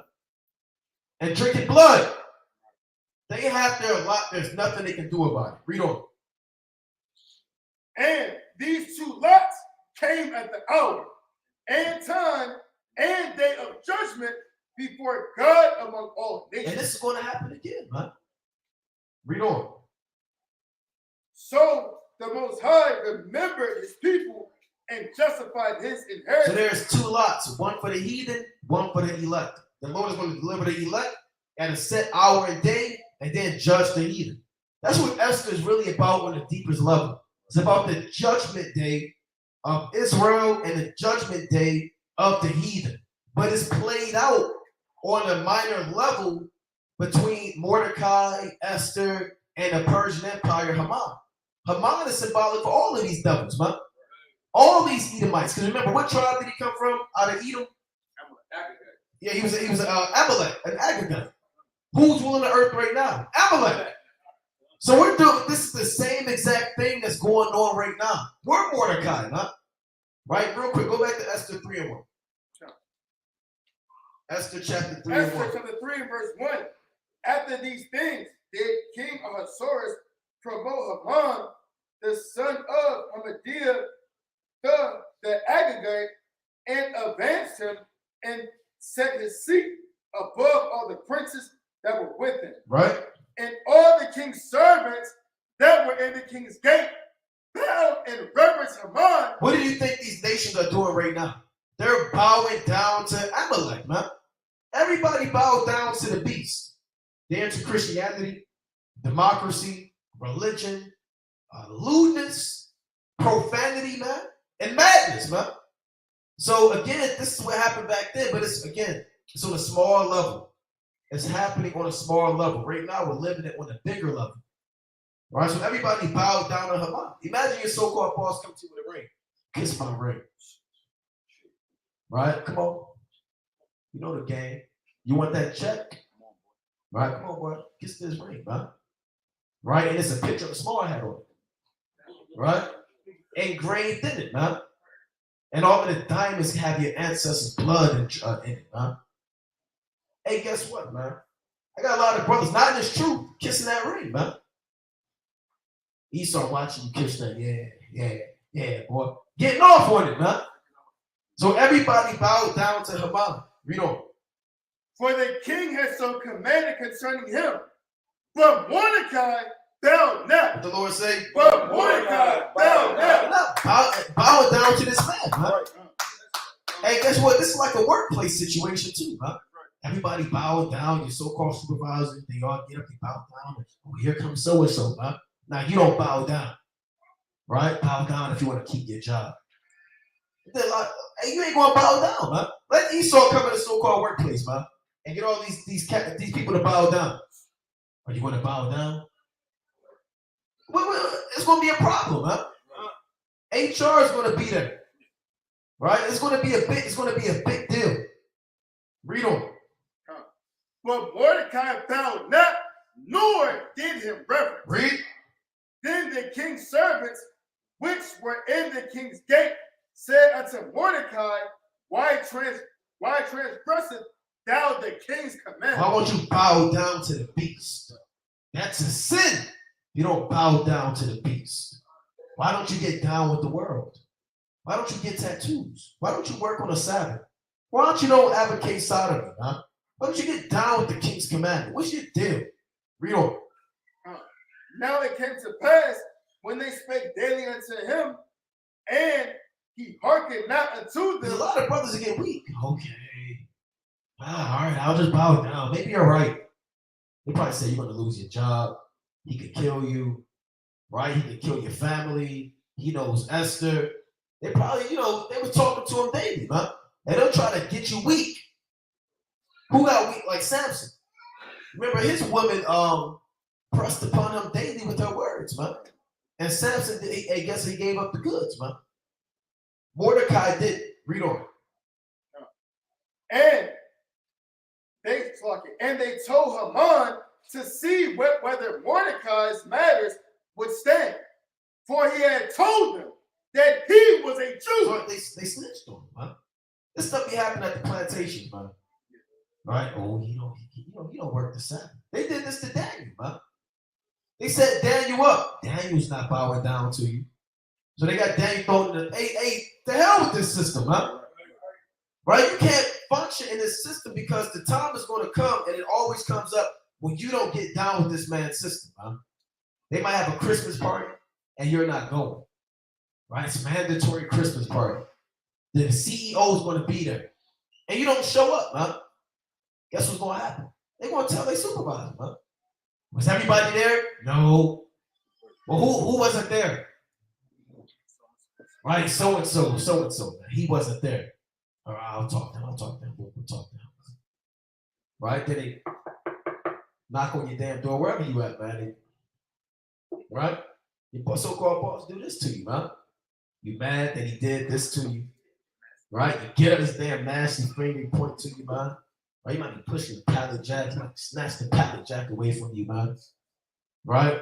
Speaker 1: And drinking blood. They have their lot. There's nothing they can do about it. Read on.
Speaker 2: And these two lots came at the hour and time and day of judgment before God among all
Speaker 1: And
Speaker 2: nations.
Speaker 1: this is going to happen again, man. Read on.
Speaker 2: So the Most High remembered his people and justified his
Speaker 1: So
Speaker 2: inheritance.
Speaker 1: there's two lots, one for the heathen, one for the elect. The Lord is going to deliver the elect at a set hour and day, and then judge the heathen. That's what Esther is really about on the deepest level. It's about the judgment day of Israel and the judgment day of the heathen. But it's played out on a minor level between Mordecai, Esther, and the Persian Empire, Haman. Haman is symbolic for all of these devils, man. All these Edomites. Because remember, what tribe did he come from out of Edom? Yeah, he was Amalek, an Agagite. Who's ruling the earth right now? Amalek. So we're doing, this is the same exact thing that's going on right now. We're Mordecai, huh? Right? Real quick, go back to Esther 3 and 1. Esther chapter 3 and 1.
Speaker 2: Esther chapter 3 and verse 1. After these things did King Ahasuerus promote Haman, the son of Hammedatha, the Agagite, and advanced him and set his seat above all the princes that were with him.
Speaker 1: Right?
Speaker 2: And all the king's servants that were in the king's gate bowed and reverenced Haman.
Speaker 1: What do you think these nations are doing right now? They're bowing down to Amalek, man. Everybody bowed down to the beast. They're into Christianity, democracy, religion, lewdness, profanity, man, and madness, man. So again, this is what happened back then, but it's on a small level. It's happening on a small level. Right now, we're living it on a bigger level. Right? So everybody bowed down to Haman. Imagine your so-called boss comes to you with a ring. Kiss my ring. Right? Come on. You know the game. You want that check? Right? Come on, boy. Kiss this ring, man. Right? And it's a picture of a small hat on it. Right? Engraved in it, man. And all of the diamonds have your ancestors' blood in it, man. Hey, guess what, man? I got a lot of brothers, not in this truth, kissing that ring, man. Esau watching you kiss that, yeah, boy. Getting off on it, man. So everybody bowed down to Haman. Read on.
Speaker 2: For the king had so commanded concerning him. But Mordecai bowed not.
Speaker 1: What the Lord say?
Speaker 2: But Mordecai bowed not.
Speaker 1: Bowing down to this man, man. Hey, guess what? This is like a workplace situation too, man. Everybody bowing down, your so-called supervisor, they all get up, they bow down. Oh, here comes so-and-so, man. Now, you don't bow down, right? Bow down if you want to keep your job. They're like, hey, you ain't going to bow down, man. Let Esau come in the so-called workplace, man, and get all these people to bow down. Are you going to bow down? Well, it's going to be a problem, man. HR is going to be there, right? It's going to be a big deal. Read on.
Speaker 2: But Mordecai bowed not, nor did him reverence.
Speaker 1: Read.
Speaker 2: Then the king's servants, which were in the king's gate, said unto Mordecai, Why transgresseth thou the king's commandment?
Speaker 1: Why won't you bow down to the beast? That's a sin. You don't bow down to the beast. Why don't you get down with the world? Why don't you get tattoos? Why don't you work on a Sabbath? Why don't you advocate sodomy, huh? Why don't you get down with the king's commandment? What's your deal? Read on.
Speaker 2: Now it came to pass when they spake daily unto him, and he hearkened not unto them.
Speaker 1: There's a lot of brothers that get weak. Okay. All right, I'll just bow down. Maybe you're right. They probably say you're going to lose your job. He could kill you, right? He could kill your family. He knows Esther. They probably, they were talking to him daily, man. And they'll try to get you weak. Who got weak? Like Samson. Remember, his woman pressed upon him daily with her words, man. And Samson, I guess he gave up the goods, man. Mordecai did. Read on.
Speaker 2: And they told Haman to see whether Mordecai's matters would stand. For he had told them that he was a Jew.
Speaker 1: So they snitched on him, man. This stuff be happening at the plantations, man. Right? Oh, he don't work the Sabbath. They did this to Daniel, man. They set Daniel up. Daniel's not bowing down to you. So they got Daniel thrown in the, hey, the hell with this system, man. Right? You can't function in this system because the time is going to come, and it always comes up when you don't get down with this man's system. Huh? They might have a Christmas party, and you're not going. Right? It's a mandatory Christmas party. The CEO is going to be there, and you don't show up. Huh? Guess what's going to happen? They're going to tell their supervisor. Huh? Was everybody there? No. Well, who wasn't there? Right? So-and-so. He wasn't there. All right, I'll talk to him. We'll talk to him. Right? Then they knock on your damn door, wherever you at, man. Right? Your so-called boss do this to you, man. You mad that he did this to you. Right? You get up his damn nasty finger and point to you, man. Right? You might be pushing the pallet jack. You might snatch the pallet jack away from you, man. Right?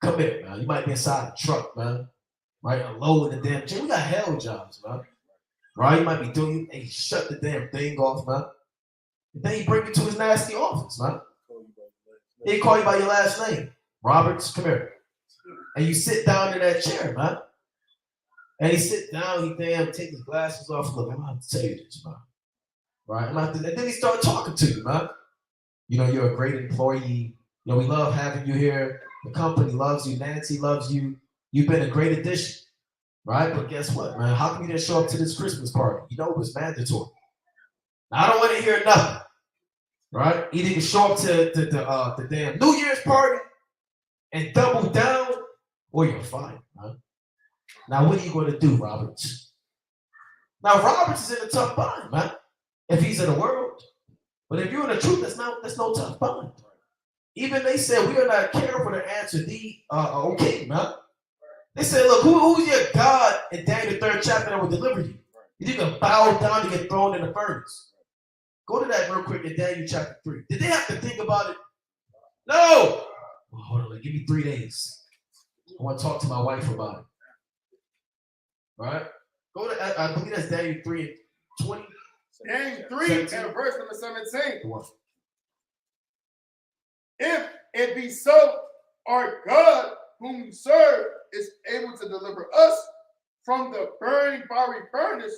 Speaker 1: Come here, man. You might be inside the truck, man. Right? Unloading the damn chain. We got hell jobs, man. Right? You might be doing, hey, shut the damn thing off, man. And then he bring you to his nasty office, man. He call you by your last name. Roberts, come here. And you sit down in that chair, man. And he sit down, he damn take his glasses off. Look, I'm about to tell you this, man. Right? And then he start talking to you, man. You know, you're a great employee. You know, we love having you here. The company loves you. Nancy loves you. You've been a great addition. Right? But guess what, man? How come you didn't show up to this Christmas party? You know it was mandatory. Now, I don't want to hear nothing. Right? Either you can show up to the damn New Year's party and double down, or you're fired, man. Now, what are you going to do, Roberts? Now, Roberts is in a tough bind, man. If he's in the world. But if you're in the truth, that's no tough bind. Even they said, we are not careful to answer thee, okay, man. They said, look, who's your God in Daniel 3rd chapter that will deliver you? You can bow down to get thrown in the furnace. Go to that real quick in Daniel chapter 3. Did they have to think about it? No. Well, hold on, give me 3 days. I want to talk to my wife about it. All right? Go to, I believe that's Daniel 3 and 20.
Speaker 2: Daniel 3 and verse number 17. If it be so, our God whom you serve is able to deliver us from the burning fiery furnace,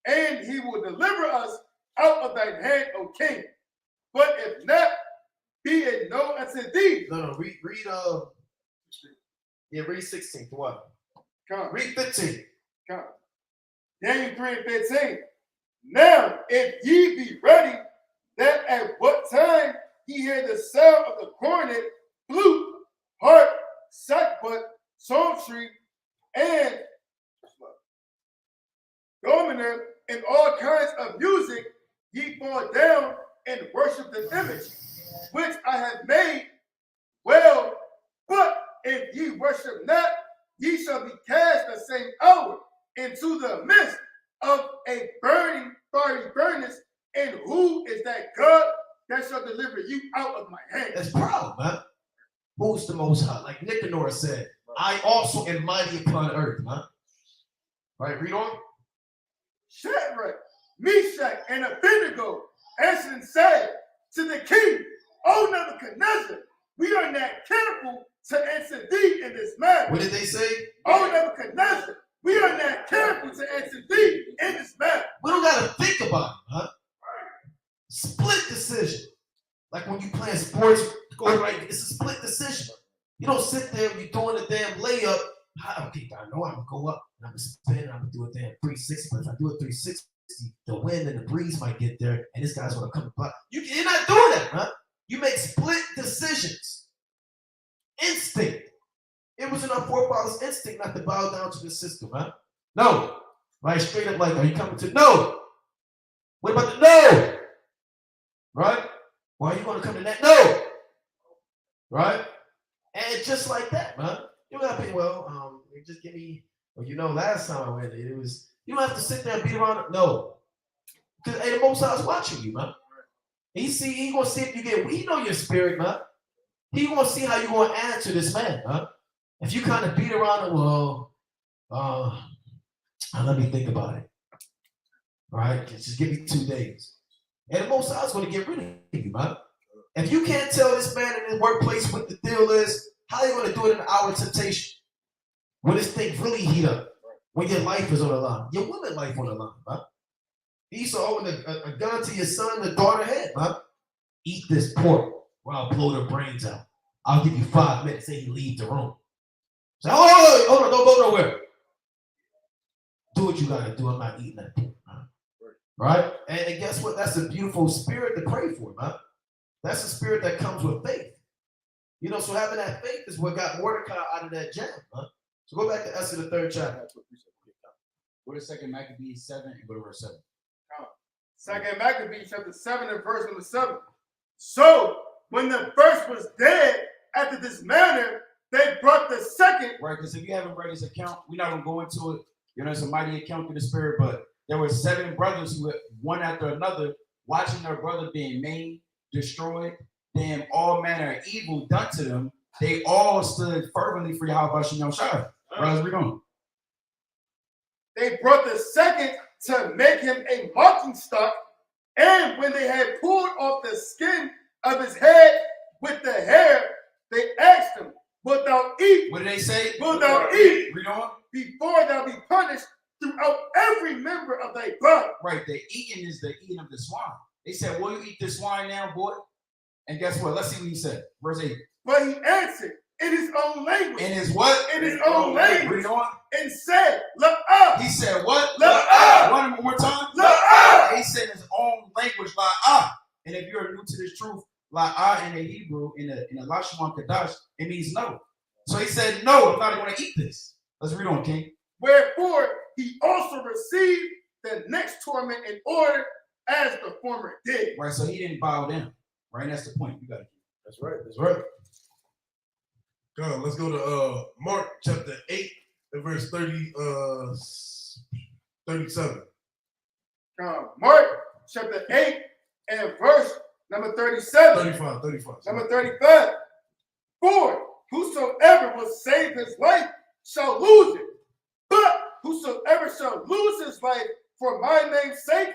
Speaker 2: and he will deliver us out of thine hand, O king. But if not, be it known unto thee.
Speaker 1: No, read 16. What?
Speaker 2: Come.
Speaker 1: Read 15.
Speaker 2: Come. Daniel 3 and 15. Now, if ye be ready, that at what time ye hear the sound of the cornet, flute, harp, sackbut, psaltery, and dominer, and all kinds of music, ye fall down and worship the image, which I have made. Well, but if ye worship not, ye shall be cast the same hour into the midst of a burning fiery furnace. And who is that God that shall deliver you out of my hand?
Speaker 1: That's proud, man. Who's the most high? Like Nicanor said, I also am mighty upon earth, man. All right, read on.
Speaker 2: Shadrach, Meshach, and Abednego answered and said to the king, O Nebuchadnezzar, we are not careful to answer thee in this matter.
Speaker 1: What did they say?
Speaker 2: O Nebuchadnezzar, we are not careful to answer thee in this matter.
Speaker 1: We don't got to think about it, huh? Split decision. Like when you playing sports, go right, it's a split decision. You don't sit there and you're doing a damn layup. Okay, I know I'm going to go up. I'm going to spin. I'm going to do a damn 360. But if I do a 360, the wind and the breeze might get there, and this guy's going to come and block. You're not doing that, huh? You make split decisions. Instinct. It was in our forefathers' instinct not to bow down to the system, huh? No. Right? Straight up like, are you coming to? No. What about the no? Right? Why are you going to come to that? No. Right? And just like that, man. You don't have to, just give me, last time I went, it was, you don't have to sit there and beat around it. No. Because the Most High's watching you, man. He going to see if you get, he know your spirit, man. He going to see how you going to answer this man, huh? If you kind of beat around it, let me think about it. All right? Just give me 2 days. And the Most High's going to get rid of you, man. If you can't tell this man in his workplace what the deal is, how are you going to do it in an hour of temptation? When this thing really heat up, when your life is on the line, your woman life on the line, man. He used to open a gun to your son and daughter head, huh? Eat this pork or I'll blow their brains out. I'll give you 5 minutes and he leave the room. Say, hold on, don't go nowhere. Do what you gotta do. I'm not eating that pork, huh? Right? And guess what? That's a beautiful spirit to pray for, man. That's a spirit that comes with faith. You know, so having that faith is what got Mordecai out of that jam, huh? So go back to Esther, the 3rd chapter.
Speaker 4: Go to 2 Maccabees 7 and go to verse 7.
Speaker 2: 2 Maccabees chapter 7 and verse number 7. So when the first was dead, after this manner, they brought the second.
Speaker 4: Right, because if you haven't read his account, we're not gonna go into it. You know, it's a mighty account through the spirit, but there were 7 brothers who, one after another, watching their brother being maimed, destroyed, damn, all manner of evil done to them. They all stood fervently for Yahweh Shem Shai. Right, let's read on.
Speaker 2: They brought the second to make him a mocking stock, and when they had pulled off the skin of his head with the hair, they asked him, "Wilt thou eat?"
Speaker 4: What did they say?
Speaker 2: "Wilt thou eat?"
Speaker 4: Read on.
Speaker 2: "Before thou be punished throughout every member of thy body."
Speaker 4: Right, the eating is the eating of the swine. They said, "Will you eat this swine now, boy?" And guess what? Let's see what he said. Verse 8.
Speaker 2: But he answered in his own language.
Speaker 4: In his what?
Speaker 2: In his own language.
Speaker 4: Read on.
Speaker 2: And said, "La'ah."
Speaker 4: He said what?
Speaker 2: La'ah.
Speaker 4: One more time.
Speaker 2: La'ah.
Speaker 4: He said in his own language, La'ah. And if you're new to this truth, La'ah in the Hebrew, in the Lashon Kadash, it means no. So he said, "No, I'm not going to eat this." Let's read on, King.
Speaker 2: Wherefore he also received the next torment in order as the former did.
Speaker 4: Right, so he didn't bow down. Right, and that's the point. You got it.
Speaker 1: That's right. That's right.
Speaker 3: God, let's go to Mark chapter 8 and verse 37.
Speaker 2: Mark chapter 8 and verse number 37.
Speaker 3: 35.
Speaker 2: Number 35. For whosoever will save his life shall lose it. But whosoever shall lose his life for my name's sake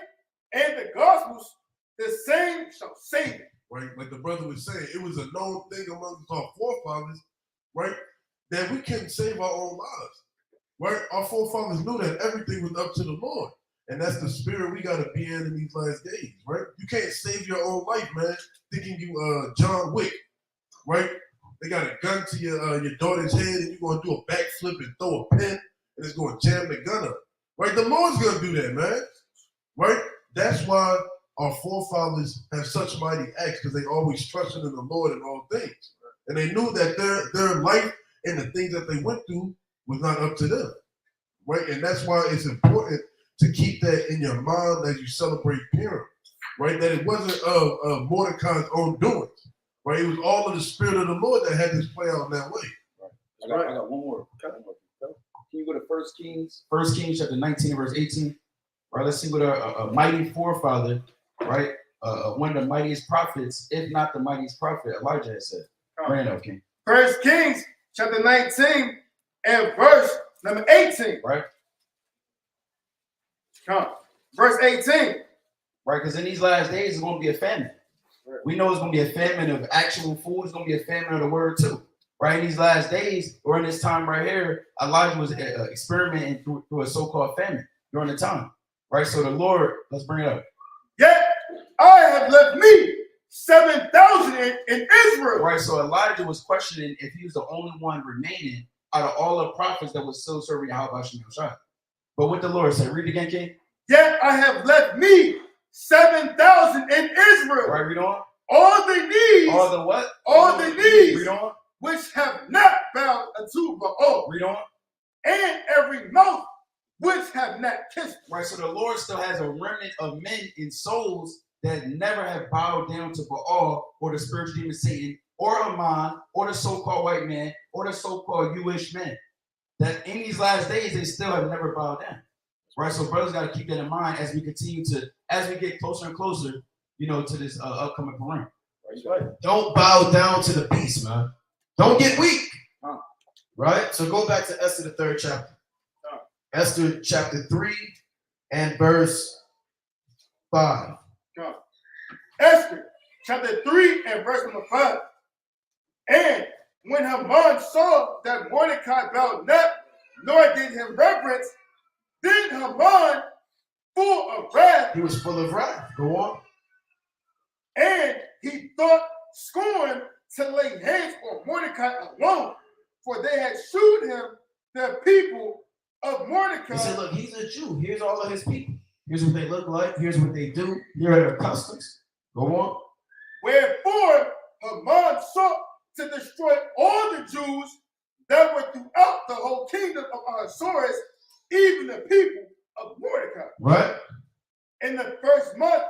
Speaker 2: and the gospel's, the same shall save it.
Speaker 3: Right, like the brother was saying, it was a known thing amongst our forefathers, right, that we couldn't save our own lives. Right, our forefathers knew that everything was up to the Lord, and that's the spirit we gotta be in these last days. Right, you can't save your own life, man. Thinking you John Wick, right? They got a gun to your daughter's head, and you're gonna do a backflip and throw a pin, and it's gonna jam the gun up. Right, the Lord's gonna do that, man. Right, that's why our forefathers have such mighty acts, because they always trusted in the Lord in all things. And they knew that their life and the things that they went through was not up to them. Right? And that's why it's important to keep that in your mind as you celebrate Purim. Right? That it wasn't of Mordecai's own doings. Right? It was all of the spirit of the Lord that had this play out in that way.
Speaker 4: Right. I got one more. Can you go to 1 Kings chapter 19, verse 18? Right, let's see what a mighty forefather, right? One of the mightiest prophets, if not the mightiest prophet, Elijah has said. Bring it up, King.
Speaker 2: 1 Kings chapter 19 and verse number 18.
Speaker 4: Right.
Speaker 2: Verse 18.
Speaker 4: Right, because in these last days, it's going to be a famine. Right. We know it's going to be a famine of actual food. It's going to be a famine of the word too. Right, in these last days, or in this time right here, Elijah was experimenting through a so-called famine during the time. Right, so the Lord, let's bring it up.
Speaker 2: Yet I have left me 7,000 in Israel.
Speaker 4: Right, so Elijah was questioning if he was the only one remaining out of all the prophets that was still serving Yahweh Shem Shai. But what the Lord said, read again, King.
Speaker 2: Yet I have left me 7,000 in Israel.
Speaker 4: Right, read on.
Speaker 2: All the knees.
Speaker 4: All the what?
Speaker 2: All the knees.
Speaker 4: Read on.
Speaker 2: Which have not bowed unto Baal.
Speaker 4: Read on.
Speaker 2: And every mouth which have not kissed.
Speaker 4: Right, so the Lord still has a remnant of men and souls that never have bowed down to Baal or the spiritual demon Satan or Haman or the so-called white man or the so-called Jewish man. That in these last days, they still have never bowed down. Right, so brothers got to keep that in mind as we continue to, as we get closer and closer, you know, to this upcoming Purim.
Speaker 1: Right. Don't bow down to the beast, man. Don't get weak. Right? So go back to Esther, the 3rd chapter. Esther chapter 3 and verse 5.
Speaker 2: Esther chapter 3 and verse number 5. And when Haman saw that Mordecai bowed not, nor did him reverence, then Haman full of wrath,
Speaker 1: He was full of wrath. Go on.
Speaker 2: and he thought scorn to lay hands on Mordecai alone, for they had shewed him the people of Mordecai.
Speaker 1: He said, look, he's a Jew. Here's all of his people. Here's what they look like. Here's what they do. Here are their customs. Go on.
Speaker 2: Wherefore Haman sought to destroy all the Jews that were throughout the whole kingdom of Ahasuerus, even the people of Mordecai.
Speaker 1: Right?
Speaker 2: In the first month,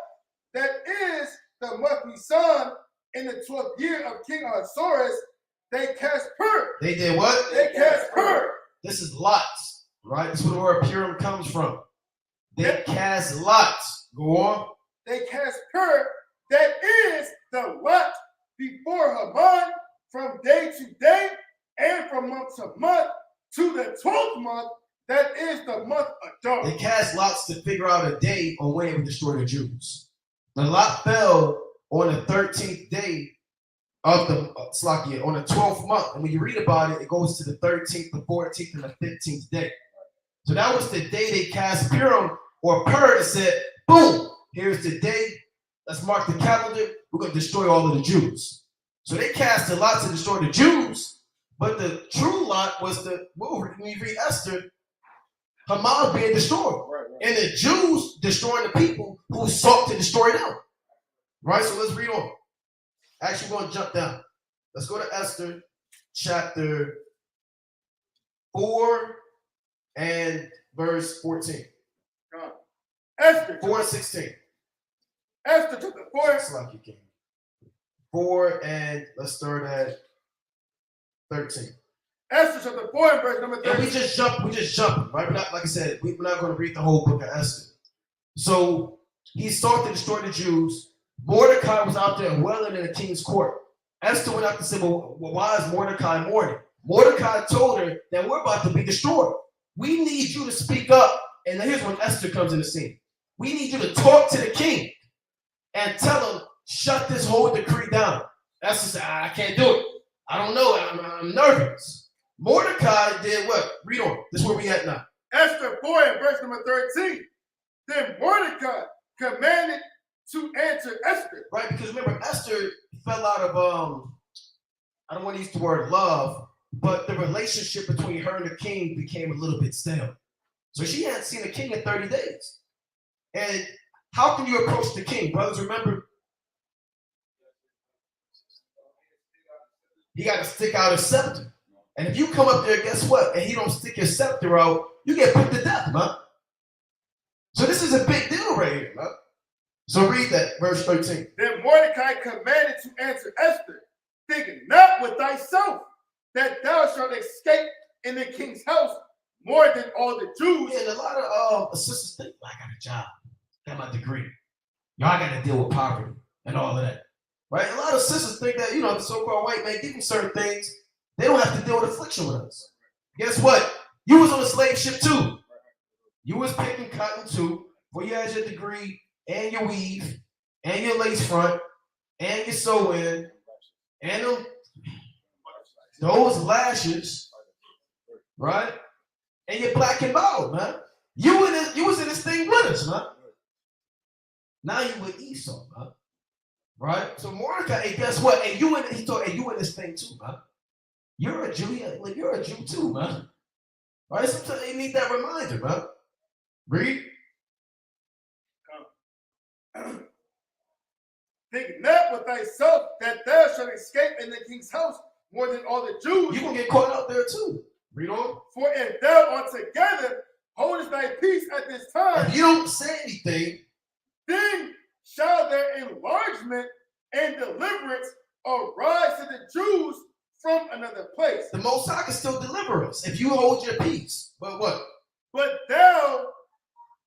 Speaker 2: that is the month Nisan, in the 12th year of King Ahasuerus, they cast Purim.
Speaker 1: They did what?
Speaker 2: They cast Purim.
Speaker 1: This is lots. Right? This is where the word Purim comes from. They cast lots. Go on.
Speaker 2: They cast Purim. That is the lot before Haman, from day to day and from month to month, to the 12th month, that is the month of Adar.
Speaker 1: They cast lots to figure out a day on when they would destroy the Jews. The lot fell on the 13th day of the Slakia, on the 12th month. And when you read about it, it goes to the 13th, the 14th, and the 15th day. So that was the day they cast Purim or Pur and said, boom, here's the day. Let's mark the calendar. We're going to destroy all of the Jews. So they cast a lot to destroy the Jews, but the true lot was when you read Esther, Haman being destroyed. And the Jews destroying the people who sought to destroy them. Right? So let's read on. Actually, we're going to jump down. Let's go to Esther chapter 4 and verse 14.
Speaker 2: Esther
Speaker 1: 4 and 16.
Speaker 2: Esther chapter 4.
Speaker 1: It's like you can. 4 and let's start at 13.
Speaker 2: Esther chapter 4 and verse number 13.
Speaker 1: And we just jump, right? We're not, like I said, we're not going to read the whole book of Esther. So he sought to destroy the Jews. Mordecai was out there welling in the king's court. Esther went out and said, well, why is Mordecai mourning? Mordecai told her that we're about to be destroyed. We need you to speak up. And here's when Esther comes in the scene. We need you to talk to the king and tell him, shut this whole decree down. Esther said, I can't do it. I don't know. I'm nervous. Mordecai did what? Read on. This is where we at now.
Speaker 2: Esther 4 and verse number 13. Then Mordecai commanded to answer Esther.
Speaker 1: Right, because remember, Esther fell out of, I don't want to use the word love, but the relationship between her and the king became a little bit stale. So she hadn't seen the king in 30 days. And how can you approach the king? Brothers, remember, he got to stick out his scepter. And if you come up there, guess what? And he don't stick your scepter out, you get put to death, man. So this is a big deal right here, man. So read that, verse 13.
Speaker 2: Then Mordecai commanded to answer Esther, think not with thyself that thou shalt escape in the king's house more than all the Jews.
Speaker 1: Yeah, and a lot of assistants think, I got a job, got my degree. Y'all got to deal with poverty and all of that. Right? A lot of sisters think that, the so-called white man give them certain things. They don't have to deal with affliction with us. Guess what? You was on a slave ship too. You was picking cotton too, where you had your degree and your weave and your lace front and your sew-in and those lashes, right? And you're black and mild, man. You was in this thing with us, man. Now you with Esau, man. Right? So Mordecai, hey, guess what? And you in this thing too, man. You're a Jew, you're a Jew too, man. Right? Sometimes you need that reminder, man. Read.
Speaker 2: Think not with thyself that thou shalt escape in the king's house more than all the Jews.
Speaker 1: You're going to get caught out there too. Read on.
Speaker 2: For if thou altogether holdest thy peace at this time,
Speaker 1: if you don't say anything,
Speaker 2: then shall their enlargement and deliverance arise to the Jews from another place.
Speaker 1: The Most High can still deliver us if you hold your peace. But what?
Speaker 2: But thou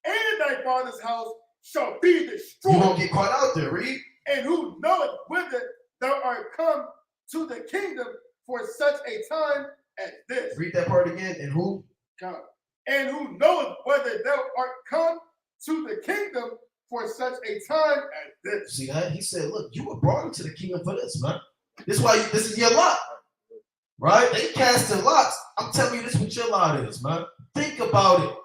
Speaker 2: and thy father's house shall be destroyed.
Speaker 1: You won't get caught out there, read.
Speaker 2: And who knoweth whither thou art come to the kingdom for such a time as this.
Speaker 1: Read that part again. And who?
Speaker 2: God. And who knoweth whether thou art come to the kingdom for such a time as this.
Speaker 1: See that? He said, look, you were brought into the kingdom for this, man. This is why this is your lot. Right? They casting lots. I'm telling you, this is what your lot is, man. Think about it.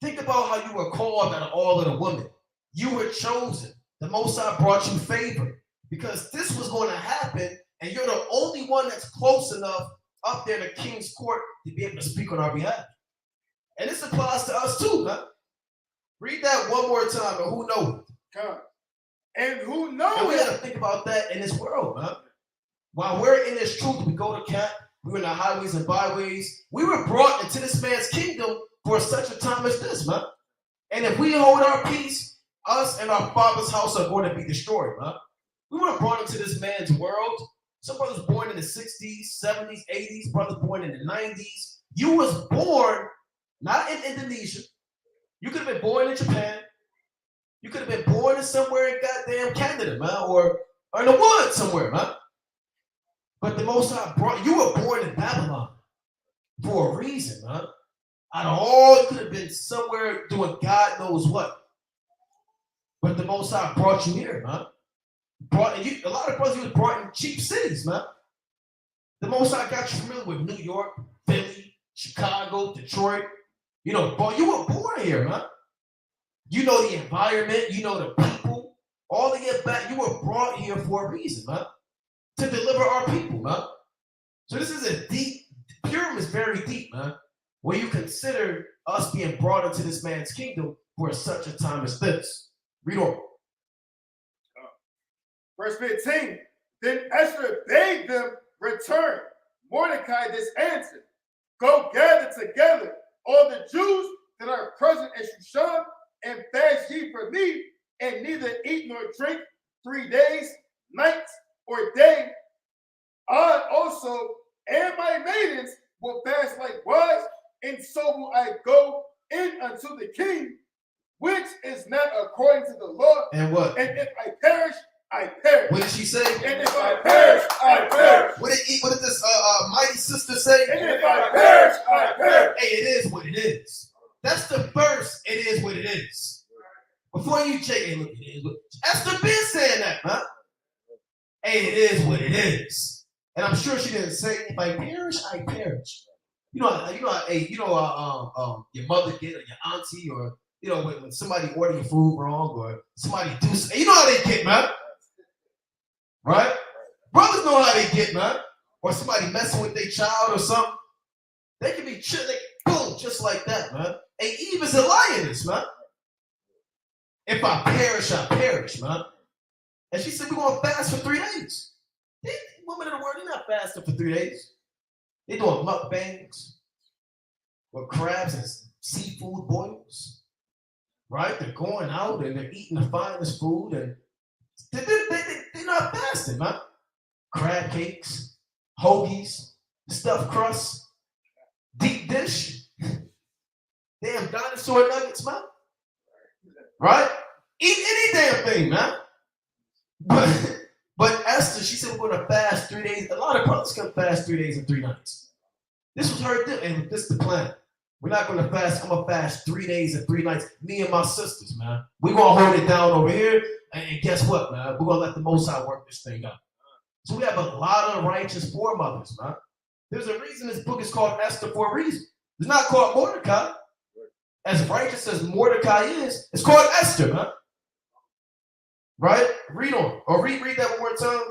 Speaker 1: Think about how you were called out of all of the women. You were chosen. The Most High brought you favor because this was going to happen, and you're the only one that's close enough up there in the king's court to be able to speak on our behalf. And this applies to us too, man. Read that one more time, and who knows?
Speaker 2: Come. And who knows?
Speaker 1: And we got to think about that in this world, man. While we're in this truth, we go to camp, we're in the highways and byways. We were brought into this man's kingdom for such a time as this, man. And if we hold our peace, us and our father's house are going to be destroyed, man. We were brought into this man's world. Some brothers born in the 60s, 70s, 80s, brothers born in the 90s. You was born not in Indonesia. You could have been born in Japan. You could have been born in somewhere in goddamn Canada, man, or in the woods somewhere, man. But the Most High brought you were born in Babylon for a reason, man. Out of all, you could have been somewhere doing God knows what. But the Most High brought you here, man. A lot of brothers you was brought in cheap cities, man. The Most High got you familiar with New York, Philly, Chicago, Detroit. You know, bro, you were born here, man. You know the environment, you know the people. All to get back, you were brought here for a reason, man. To deliver our people, man. So this is a deep, Purim is very deep, man. When you consider us being brought into this man's kingdom for such a time as this. Read on.
Speaker 2: Verse 15. Then Esther bade them return. Mordecai this answered. Go gather together all the Jews that are present at Shushan, and fast ye for me, and neither eat nor drink 3 days, nights, or day. I also and my maidens will fast likewise, and so will I go in unto the king, which is not according to the law.
Speaker 1: And what?
Speaker 2: And if I perish, I perish.
Speaker 1: What did she say?
Speaker 2: And if I perish, I perish.
Speaker 1: What did this mighty sister say?
Speaker 2: And if I perish, I perish.
Speaker 1: Hey, it is what it is. That's the verse. It is what it is. Before you check it, look, it is what Esther been saying that, huh? Hey, it is what it is. And I'm sure she didn't say, if I perish, I perish. Your mother get, or your auntie, or when somebody order your food wrong, or somebody do something. You know how they get, man. Right? Brothers know how they get, man. Or somebody messing with their child or something. They can be chilling, boom, just like that, man. And Eve is a lioness, man. If I perish, man. And she said, we're going to fast for 3 days. Women of the word, they're not fasting for 3 days. They're doing mukbangs with crabs and seafood boils. Right? They're going out and they're eating the finest food. And they're not fasting, man. Crab cakes, hoagies, stuffed crust, deep dish. Damn dinosaur nuggets, man. Right? Eat any damn thing, man. But Esther, she said we're going to fast 3 days. A lot of brothers can fast 3 days and 3 nights. This was her deal, and this is the plan. We're not going to fast. I'm going to fast 3 days and 3 nights. Me and my sisters, man. We're going to hold it down over here. And guess what, man? We're going to let the Most High work this thing out. So we have a lot of righteous foremothers, man. There's a reason this book is called Esther for a reason. It's not called Mordecai. As righteous as Mordecai is, it's called Esther, man. Right? Read on. Or read that one more time.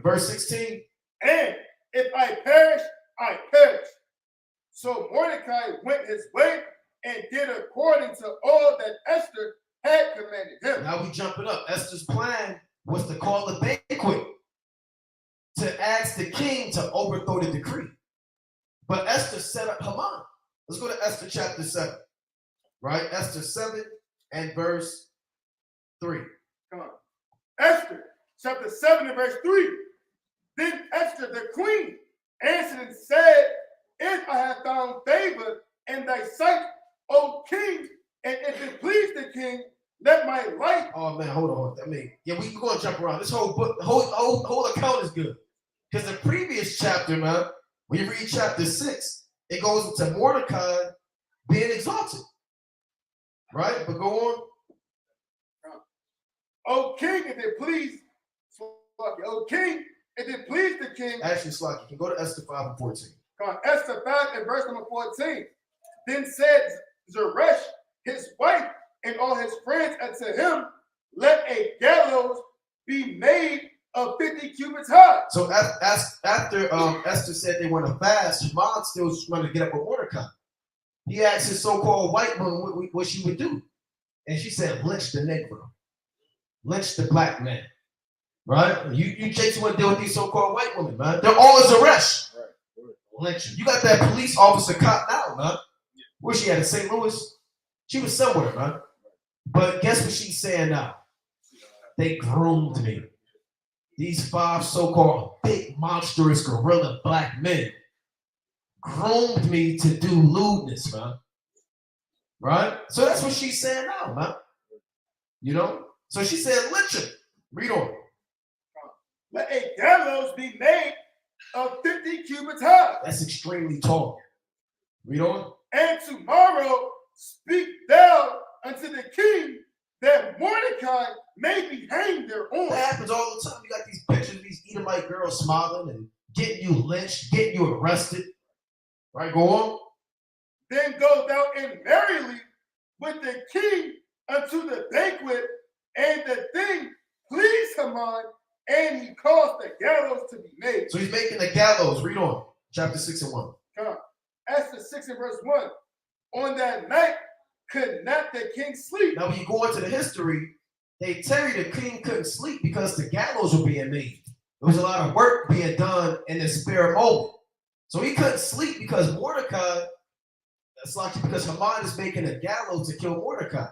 Speaker 1: Verse 16.
Speaker 2: And if I perish, I perish. So Mordecai went his way and did according to all that Esther had commanded him.
Speaker 1: Now we jumping up. Esther's plan was to call a banquet to ask the king to overthrow the decree. But Esther set up Haman. Let's go to Esther chapter 7. Right? Esther 7 and verse 3.
Speaker 2: Come on. Esther chapter 7 and verse 3. Then Esther the queen answered and said, if I have found favor in thy sight, O king, and if it please the king, let my life.
Speaker 1: Oh man, hold on. We're gonna jump around. This whole book, the whole account is good. Because the previous chapter, man, when you read chapter 6, it goes into Mordecai being exalted. Right? But go on.
Speaker 2: O king, if it please, O king, if it please the king.
Speaker 1: Actually, Slack, you can go to Esther 5 and 14.
Speaker 2: Come on, Esther 5 and verse number 14. Then said Zeresh, his wife, and all his friends unto him, let a gallows be made of 50 cubits high.
Speaker 1: So after Esther said they want to fast, Haman still wanted to get up with Mordecai. He asked his so-called white woman what she would do. And she said, lynch the Negro. Lynch the black man. Right? You Jakes want to deal with these so-called white women, man. They're all as arrest. Lynching. You got that police officer caught now, man. Where she at in St. Louis? She was somewhere, man. But guess what she's saying now? They groomed me. These 5 so-called big, monstrous, gorilla black men groomed me to do lewdness, man. Right? So that's what she's saying now, man. You know? So she said, lynch him. Read on.
Speaker 2: Let a gallows be made of 50 cubits high.
Speaker 1: That's extremely tall. Read on.
Speaker 2: And tomorrow speak thou unto the king that Mordecai may be hanged thereon.
Speaker 1: That happens all the time. You got these pictures of these Edomite girls smiling and getting you lynched, getting you arrested. Right, go on.
Speaker 2: Then go thou in merrily with the king unto the banquet, and the thing pleased Haman, and he caused the gallows to be made.
Speaker 1: So he's making the gallows. Read on. Chapter 6 and 1.
Speaker 2: Come on. Esther 6 and verse 1. On that night could not the king sleep.
Speaker 1: Now, when you go into the history, they tell you the king couldn't sleep because the gallows were being made. There was a lot of work being done in the spare moment. So he couldn't sleep because Mordecai, that's like because Haman is making a gallows to kill Mordecai.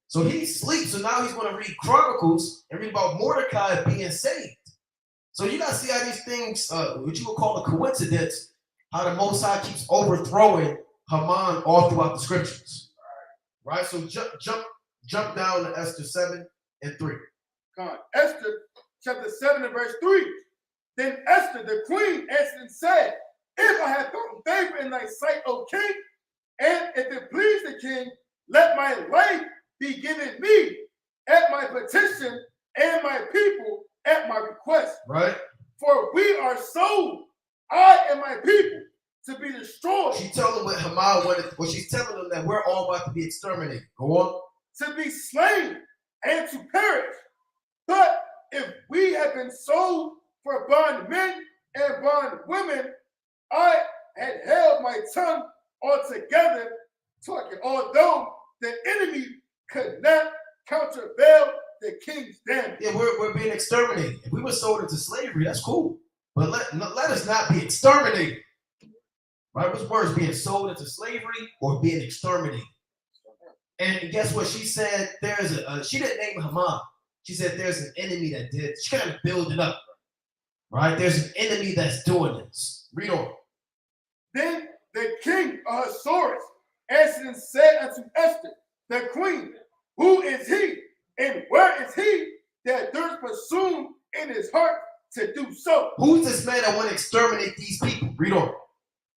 Speaker 1: So he sleeps, so now he's going to read Chronicles and read about Mordecai being saved. So you got to see how these things, what you would call a coincidence, how the Most High keeps overthrowing Haman all throughout the scriptures. Right? So jump down to Esther 7 and 3.
Speaker 2: Come on. Esther chapter 7 and verse 3. Then Esther, the queen, answered and said, if I have found favor in thy sight, O king, and if it please the king, let my life be given me at my petition and my people at my request.
Speaker 1: Right?
Speaker 2: For we are sold, I and my people, to be destroyed.
Speaker 1: She told them what Haman wanted. Well, she's telling them that we're all about to be exterminated. Go on.
Speaker 2: To be slain and to perish. But if we have been sold for bondmen and bondwomen, I had held my tongue altogether, talking, although the enemy could not countervail the king's damage.
Speaker 1: Yeah, we're being exterminated. If we were sold into slavery, that's cool. But let us not be exterminated. Right? What's worse, being sold into slavery or being exterminated? And guess what? She said there's she didn't name Haman. She said there's an enemy that did. She kind of build it up. Right? There's an enemy that's doing this. Read on.
Speaker 2: Then the king Ahasuerus answered and said unto Esther, the queen, who is he, and where is he that durst presume in his heart to do so?
Speaker 1: Who's this man that want to exterminate these people? Read on.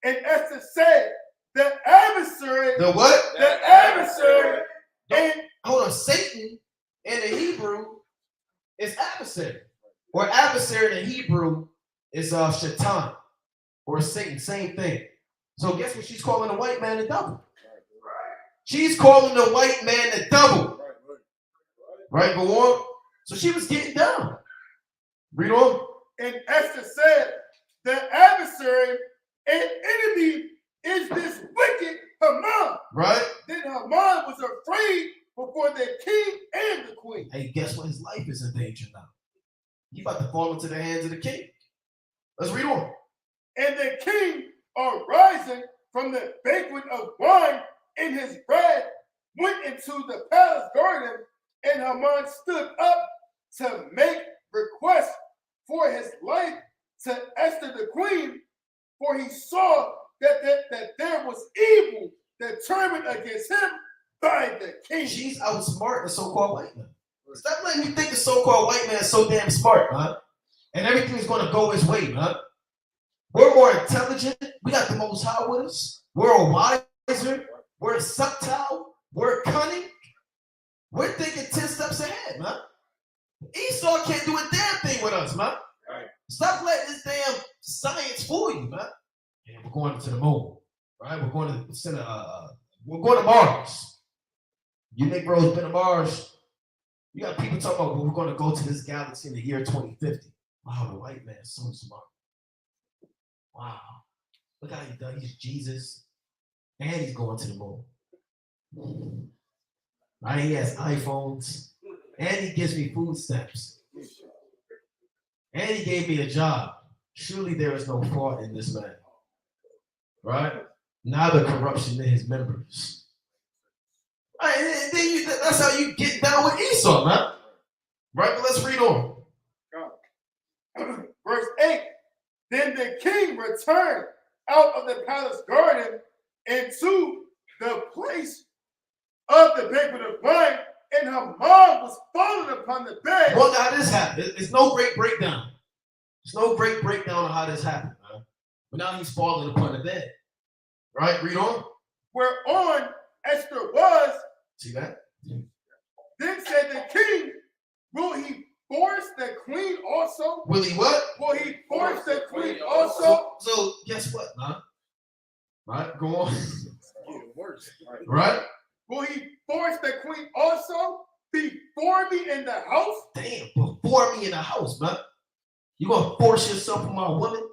Speaker 2: And Esther said, the adversary.
Speaker 1: The what?
Speaker 2: The adversary. And
Speaker 1: hold on. Satan in the Hebrew is adversary. Or adversary in the Hebrew is Shaitan. Or Satan. Same thing. So guess what she's calling the white man the devil? She's calling the white man the devil. Right, go on. So she was getting down. Read on.
Speaker 2: And Esther said, the adversary and enemy is this wicked Haman.
Speaker 1: Right.
Speaker 2: Then Haman was afraid before the king and the queen.
Speaker 1: Hey, guess what? His life is in danger now. He about to fall into the hands of the king. Let's read on.
Speaker 2: And the king, arising from the banquet of wine in his bread, went into the palace garden, and Haman stood up to make request for his life to Esther the queen, for he saw that there was evil determined against him by the king.
Speaker 1: She's outsmart the so-called white man. Stop letting you think the so-called white man is so damn smart, man. And everything's going to go his way, man. We're more intelligent. We got the Most High with us. We're wiser. We're subtle. We're cunning. We're thinking 10 steps ahead, man. Esau can't do a damn thing with us, man.
Speaker 2: Right.
Speaker 1: Stop letting this damn science fool you, man. And we're going to the moon, right? We're going to send a We're going to Mars. You Negroes been to Mars. You got people talking about, well, we're going to go to this galaxy in the year 2050. Wow, the white man is so smart. Wow. Look how he done. He's Jesus. And he's going to the moon. Right? He has iPhones. And he gives me food stamps. And he gave me a job. Surely there is no fault in this man. Right? Neither corruption in his members. Right? And then that's how you get down with Esau, man. Right? But let's read on.
Speaker 2: Verse 8. Then the king returned out of the palace garden into the place of the banquet of wine, and Haman was fallen upon the bed.
Speaker 1: Well, how this happened? It's no great breakdown. There's no great breakdown of how this happened, man. But now he's falling upon the bed. Right? Read on.
Speaker 2: Whereon Esther was.
Speaker 1: See that?
Speaker 2: Then said the king, will he force the queen also?
Speaker 1: Will he what?
Speaker 2: Will he force the queen also?
Speaker 1: So guess what, man? Right? Go on. Right?
Speaker 2: Will he force the queen also before me in the house?
Speaker 1: Damn, before me in the house, man. You gonna force yourself on my woman?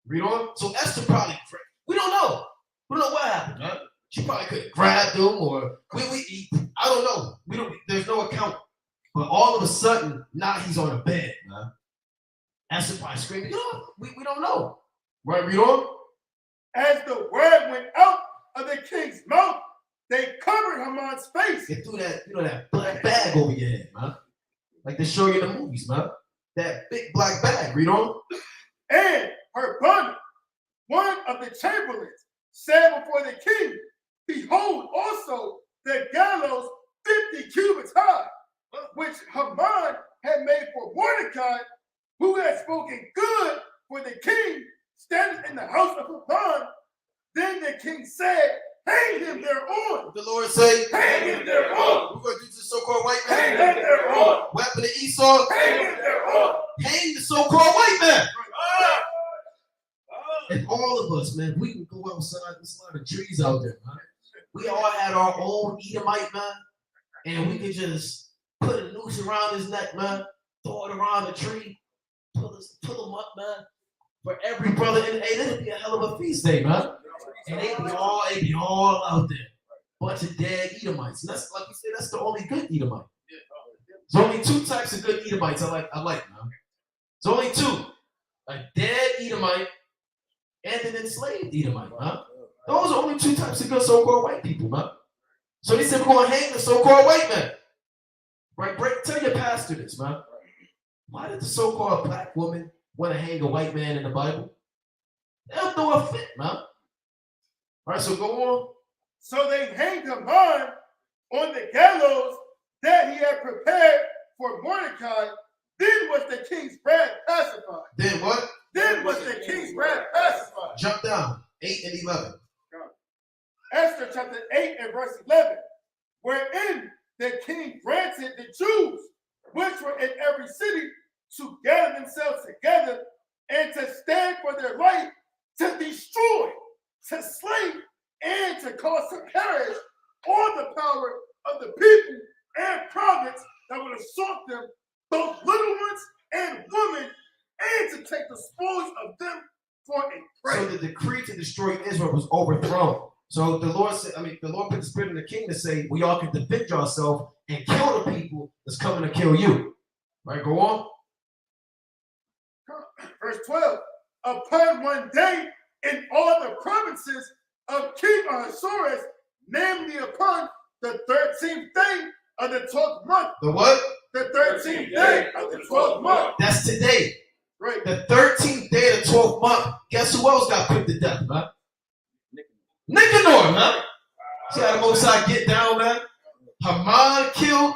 Speaker 1: Read on. So Esther probably, we don't know. We don't know what happened, man. She probably could have grabbed him, or I don't know. There's no account. But all of a sudden, now he's on the bed, man. Esther probably screaming, we don't know. Right, read on.
Speaker 2: As the word went out of the king's mouth, they covered Haman's face.
Speaker 1: They threw that, that black bag over your head, man. Like they show you in the movies, man. That big black bag, read on.
Speaker 2: And her bundle, one of the chamberlains, said before the king, behold also the gallows 50 cubits high, which Haman had made for Mordecai, who had spoken good for the king, standing in the house of Haman. Then the king said, hang him thereon.
Speaker 1: The Lord say,
Speaker 2: hang him thereon.
Speaker 1: We're going to do the so-called white man.
Speaker 2: Hang him thereon.
Speaker 1: Weapon of Esau.
Speaker 2: Hang him thereon.
Speaker 1: Hang the so-called white man. And all of us, man, we can go outside. There's a lot of trees out there, man. We all had our own Edomite, man. And we could just put a noose around his neck, man. Throw it around the tree. Pull him up, man. For every brother. And hey, it'll be a hell of a feast day, man. And they be all out there. Bunch of dead Edomites. And that's, like you said, that's the only good Edomite. There's only two types of good Edomites I like, man. There's only two. A dead Edomite and an enslaved Edomite, man. Those are only two types of good so-called white people, man. So they said we're going to hang the so-called white man. Right? Tell your pastor this, man. Why did the so-called black woman want to hang a white man in the Bible? They'll throw a fit, man. All right, so go on.
Speaker 2: So they hanged Haman on the gallows that he had prepared for Mordecai. Then was the king's wrath pacified.
Speaker 1: Then what?
Speaker 2: Then was the king's wrath pacified.
Speaker 1: Jump down. 8 and 11.
Speaker 2: Esther chapter 8 and verse 11. Wherein the king granted the Jews, which were in every city, to gather themselves together and to stand for their life, to destroy, to slay, and to cause to perish all the power of the people and province that would assault them, both little ones and women, and to take the spoils of them for a prey.
Speaker 1: So the decree to destroy Israel was overthrown. So the Lord said, the Lord put the spirit in the king to say, we all can defend yourself and kill the people that's coming to kill you. Right, go on.
Speaker 2: Verse 12. Upon one day in all the provinces of King Ahasuerus, namely upon the 13th day of the 12th month.
Speaker 1: The what?
Speaker 2: The 13th day of the 12th month.
Speaker 1: That's today.
Speaker 2: Right.
Speaker 1: The 13th day of the 12th month. Guess who else got put to death, man? Nicanor, man. See how the Most High get down, man? Haman killed,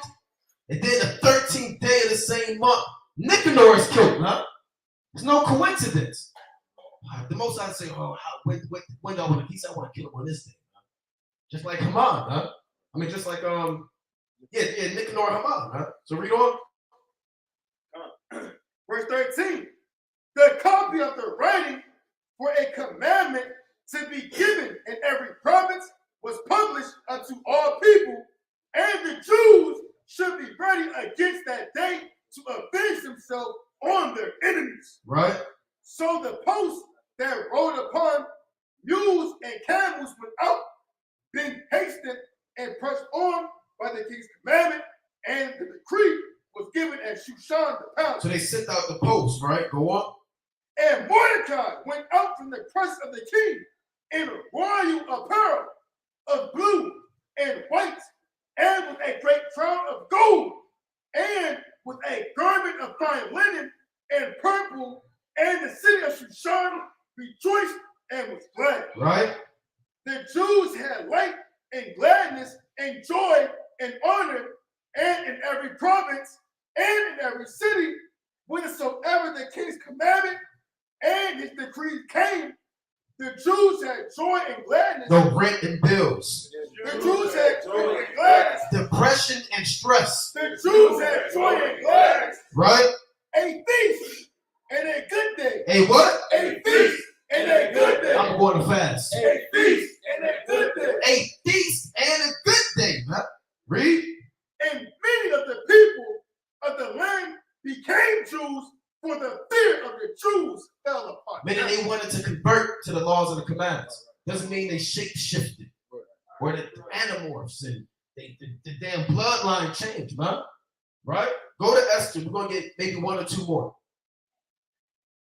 Speaker 1: and then the 13th day of the same month, Nicanor is killed, man. There's no coincidence. The Most High say, when do I want to peace? I want to kill him on this day, man. Just like Haman, man. Just like Nicanor and Haman, man. So read on.
Speaker 2: Verse 13. The copy of the writing for a commandment to be given in every province was published unto all people, and the Jews should be ready against that day to avenge themselves on their enemies.
Speaker 1: Right?
Speaker 2: So the post that rode upon mules and camels went out, being hastened and pressed on by the king's commandment, and the decree was given at Shushan the palace.
Speaker 1: So they sent out the post, right? Go on.
Speaker 2: And Mordecai went out from the presence of the king in royal apparel of blue and white, and with a great crown of gold, and with a garment of fine linen and purple, and the city of Shushan rejoiced and was glad.
Speaker 1: Right?
Speaker 2: The Jews had light and gladness and joy and honor, and in every province and in every city, whithersoever the king's commandment and his decrees came, the Jews had joy and gladness.
Speaker 1: No rent and bills.
Speaker 2: The Jews had joy and gladness.
Speaker 1: Depression and stress.
Speaker 2: The Jews had joy and gladness.
Speaker 1: Right?
Speaker 2: A feast and a good day.
Speaker 1: A what?
Speaker 2: A feast and a good day.
Speaker 1: I'm going to fast.
Speaker 2: A feast and a good day.
Speaker 1: A feast and a good day, man. Read.
Speaker 2: And many of the people of the land became Jews, for the fear of the Jews fell upon them.
Speaker 1: Meaning they wanted to convert to the laws and the commandments. Doesn't mean they shape-shifted. Or the animorphs and the damn bloodline changed, man. Right? Go to Esther. We're going to get maybe one or two more.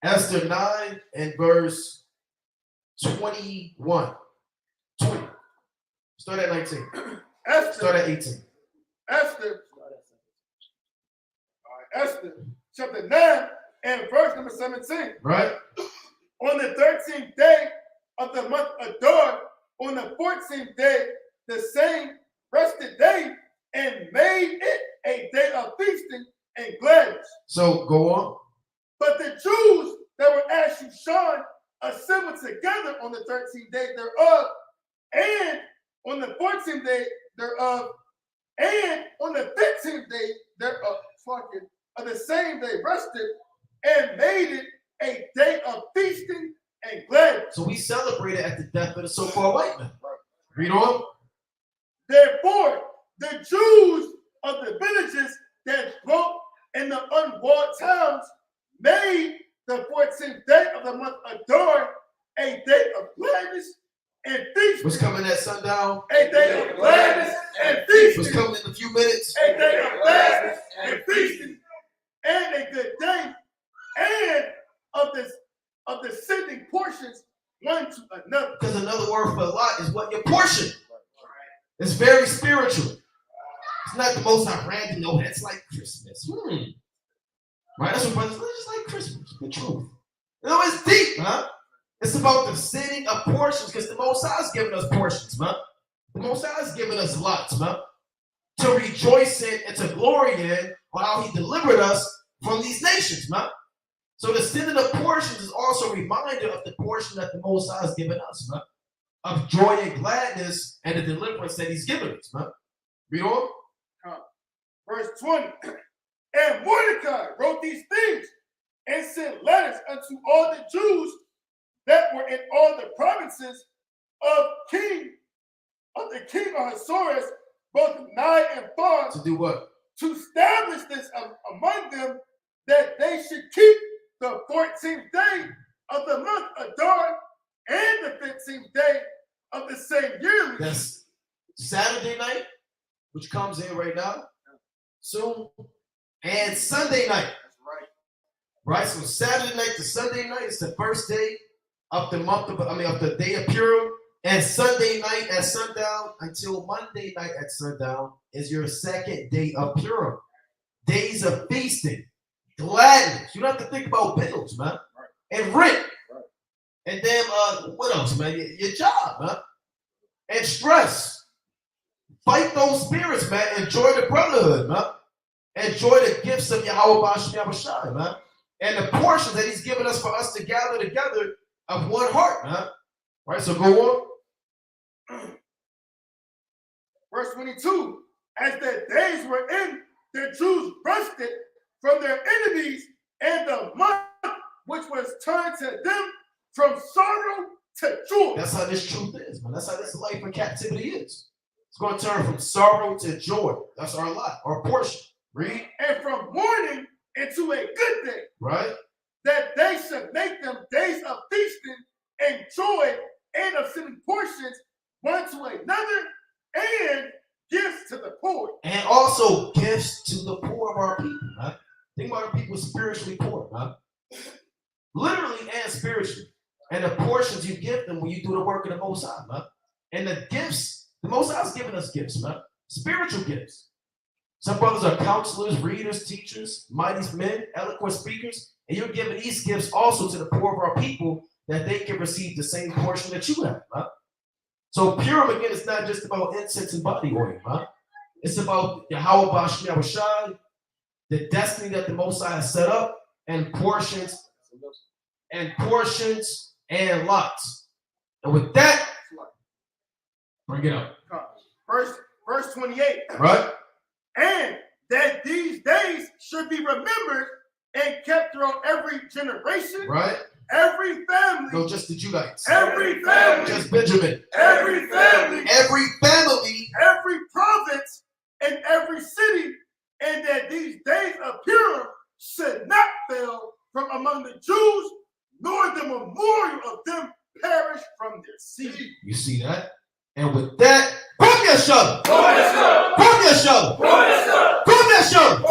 Speaker 1: Esther 9 and verse 21. 20. Start at 19. Start at 18.
Speaker 2: Esther, chapter 9 and verse number 17.
Speaker 1: Right?
Speaker 2: On the 13th day of the month Adar, on the 14th day, the same rested day, and made it a day of feasting and gladness.
Speaker 1: So go on.
Speaker 2: But the Jews that were at Shushan assembled together on the 13th day thereof, and on the 14th day thereof, and on the 15th day thereof, of the same day rested, and made it a day of feasting and gladness.
Speaker 1: So we celebrated at the death of the so-called white man. Read on.
Speaker 2: Therefore, the Jews of the villages that dwelt in the unwalled towns made the 14th day of the month Adar a day of gladness and feasting.
Speaker 1: What's coming at sundown?
Speaker 2: A day of gladness and feasting.
Speaker 1: What's coming in a few minutes?
Speaker 2: A day of gladness and feasting, and a good day, and of the sending portions one to another.
Speaker 1: Because another word for a lot is what your portion. It's very spiritual. It's not the most random. No, that's like Christmas. Right? That's what brothers. It's just like Christmas. The truth. You know, it's deep, huh? It's about the sending of portions, because the Most High is giving us portions, man. The Most High is giving us lots, man, to rejoice in and to glory in on how He delivered us from these nations, man. So the sending of portions is also a reminder of the portion that the Most High has given us, man, of joy and gladness and the deliverance that He's given us, man. Read on.
Speaker 2: Verse 20. And Mordecai wrote these things and sent letters unto all the Jews that were in all the provinces of the king Ahasuerus, both nigh and far.
Speaker 1: To do what?
Speaker 2: To establish this among them, that they should keep the 14th day of the month Adar and the 15th day of the same year.
Speaker 1: That's Saturday night, which comes in right now, soon, and Sunday night.
Speaker 2: That's right.
Speaker 1: Right? So Saturday night to Sunday night is the first day of the month of the day of Purim, and Sunday night at sundown until Monday night at sundown is your second day of Purim. Days of feasting, gladness. You don't have to think about bills, man, and rent, and then what else, man? Your job, man, and stress. Fight those spirits, man. Enjoy the brotherhood, man. Enjoy the gifts of Yahweh Bashai, man, and the portions that He's given us for us to gather together of one heart, man. Right, so go on.
Speaker 2: Verse 22. As the days were in, the Jews rested from their enemies, and the month which was turned to them from sorrow to joy.
Speaker 1: That's how this truth is, man. That's how this life in captivity is. It's going to turn from sorrow to joy. That's our lot, our portion. Read.
Speaker 2: And from mourning into a good day,
Speaker 1: Right?
Speaker 2: that they should make them days of feasting and joy and of sending portions one to another and gifts to the poor.
Speaker 1: And also gifts to the poor of our people, man. Think about our people spiritually poor, man. Literally and spiritually. And the portions you give them when you do the work of the Most High, man. And the gifts, the Most High is giving us gifts, man. Spiritual gifts. Some brothers are counselors, readers, teachers, mighty men, eloquent speakers. And you're giving these gifts also to the poor of our people that they can receive the same portion that you have, man. So Purim, again, is not just about incense and body oil, man. It's about Yahweh Bashmi Shai, the destiny that the Most High has set up, and portions and lots. And with that, bring it up.
Speaker 2: Verse 28.
Speaker 1: Right?
Speaker 2: And that these days should be remembered and kept throughout every generation,
Speaker 1: Right?
Speaker 2: every family,
Speaker 1: No, just the Judites.
Speaker 2: every family,
Speaker 1: Just Benjamin.
Speaker 2: every family,
Speaker 1: Every family.
Speaker 2: every province, and every city, and that these days of Purim should not fail from among the Jews, nor the memorial of them perish from their seed.
Speaker 1: You see that? And with that, Purim Yashar.
Speaker 2: Purim Yashar.
Speaker 1: Purim Yashar.
Speaker 2: Purim Yashar.
Speaker 1: Purim Yashar.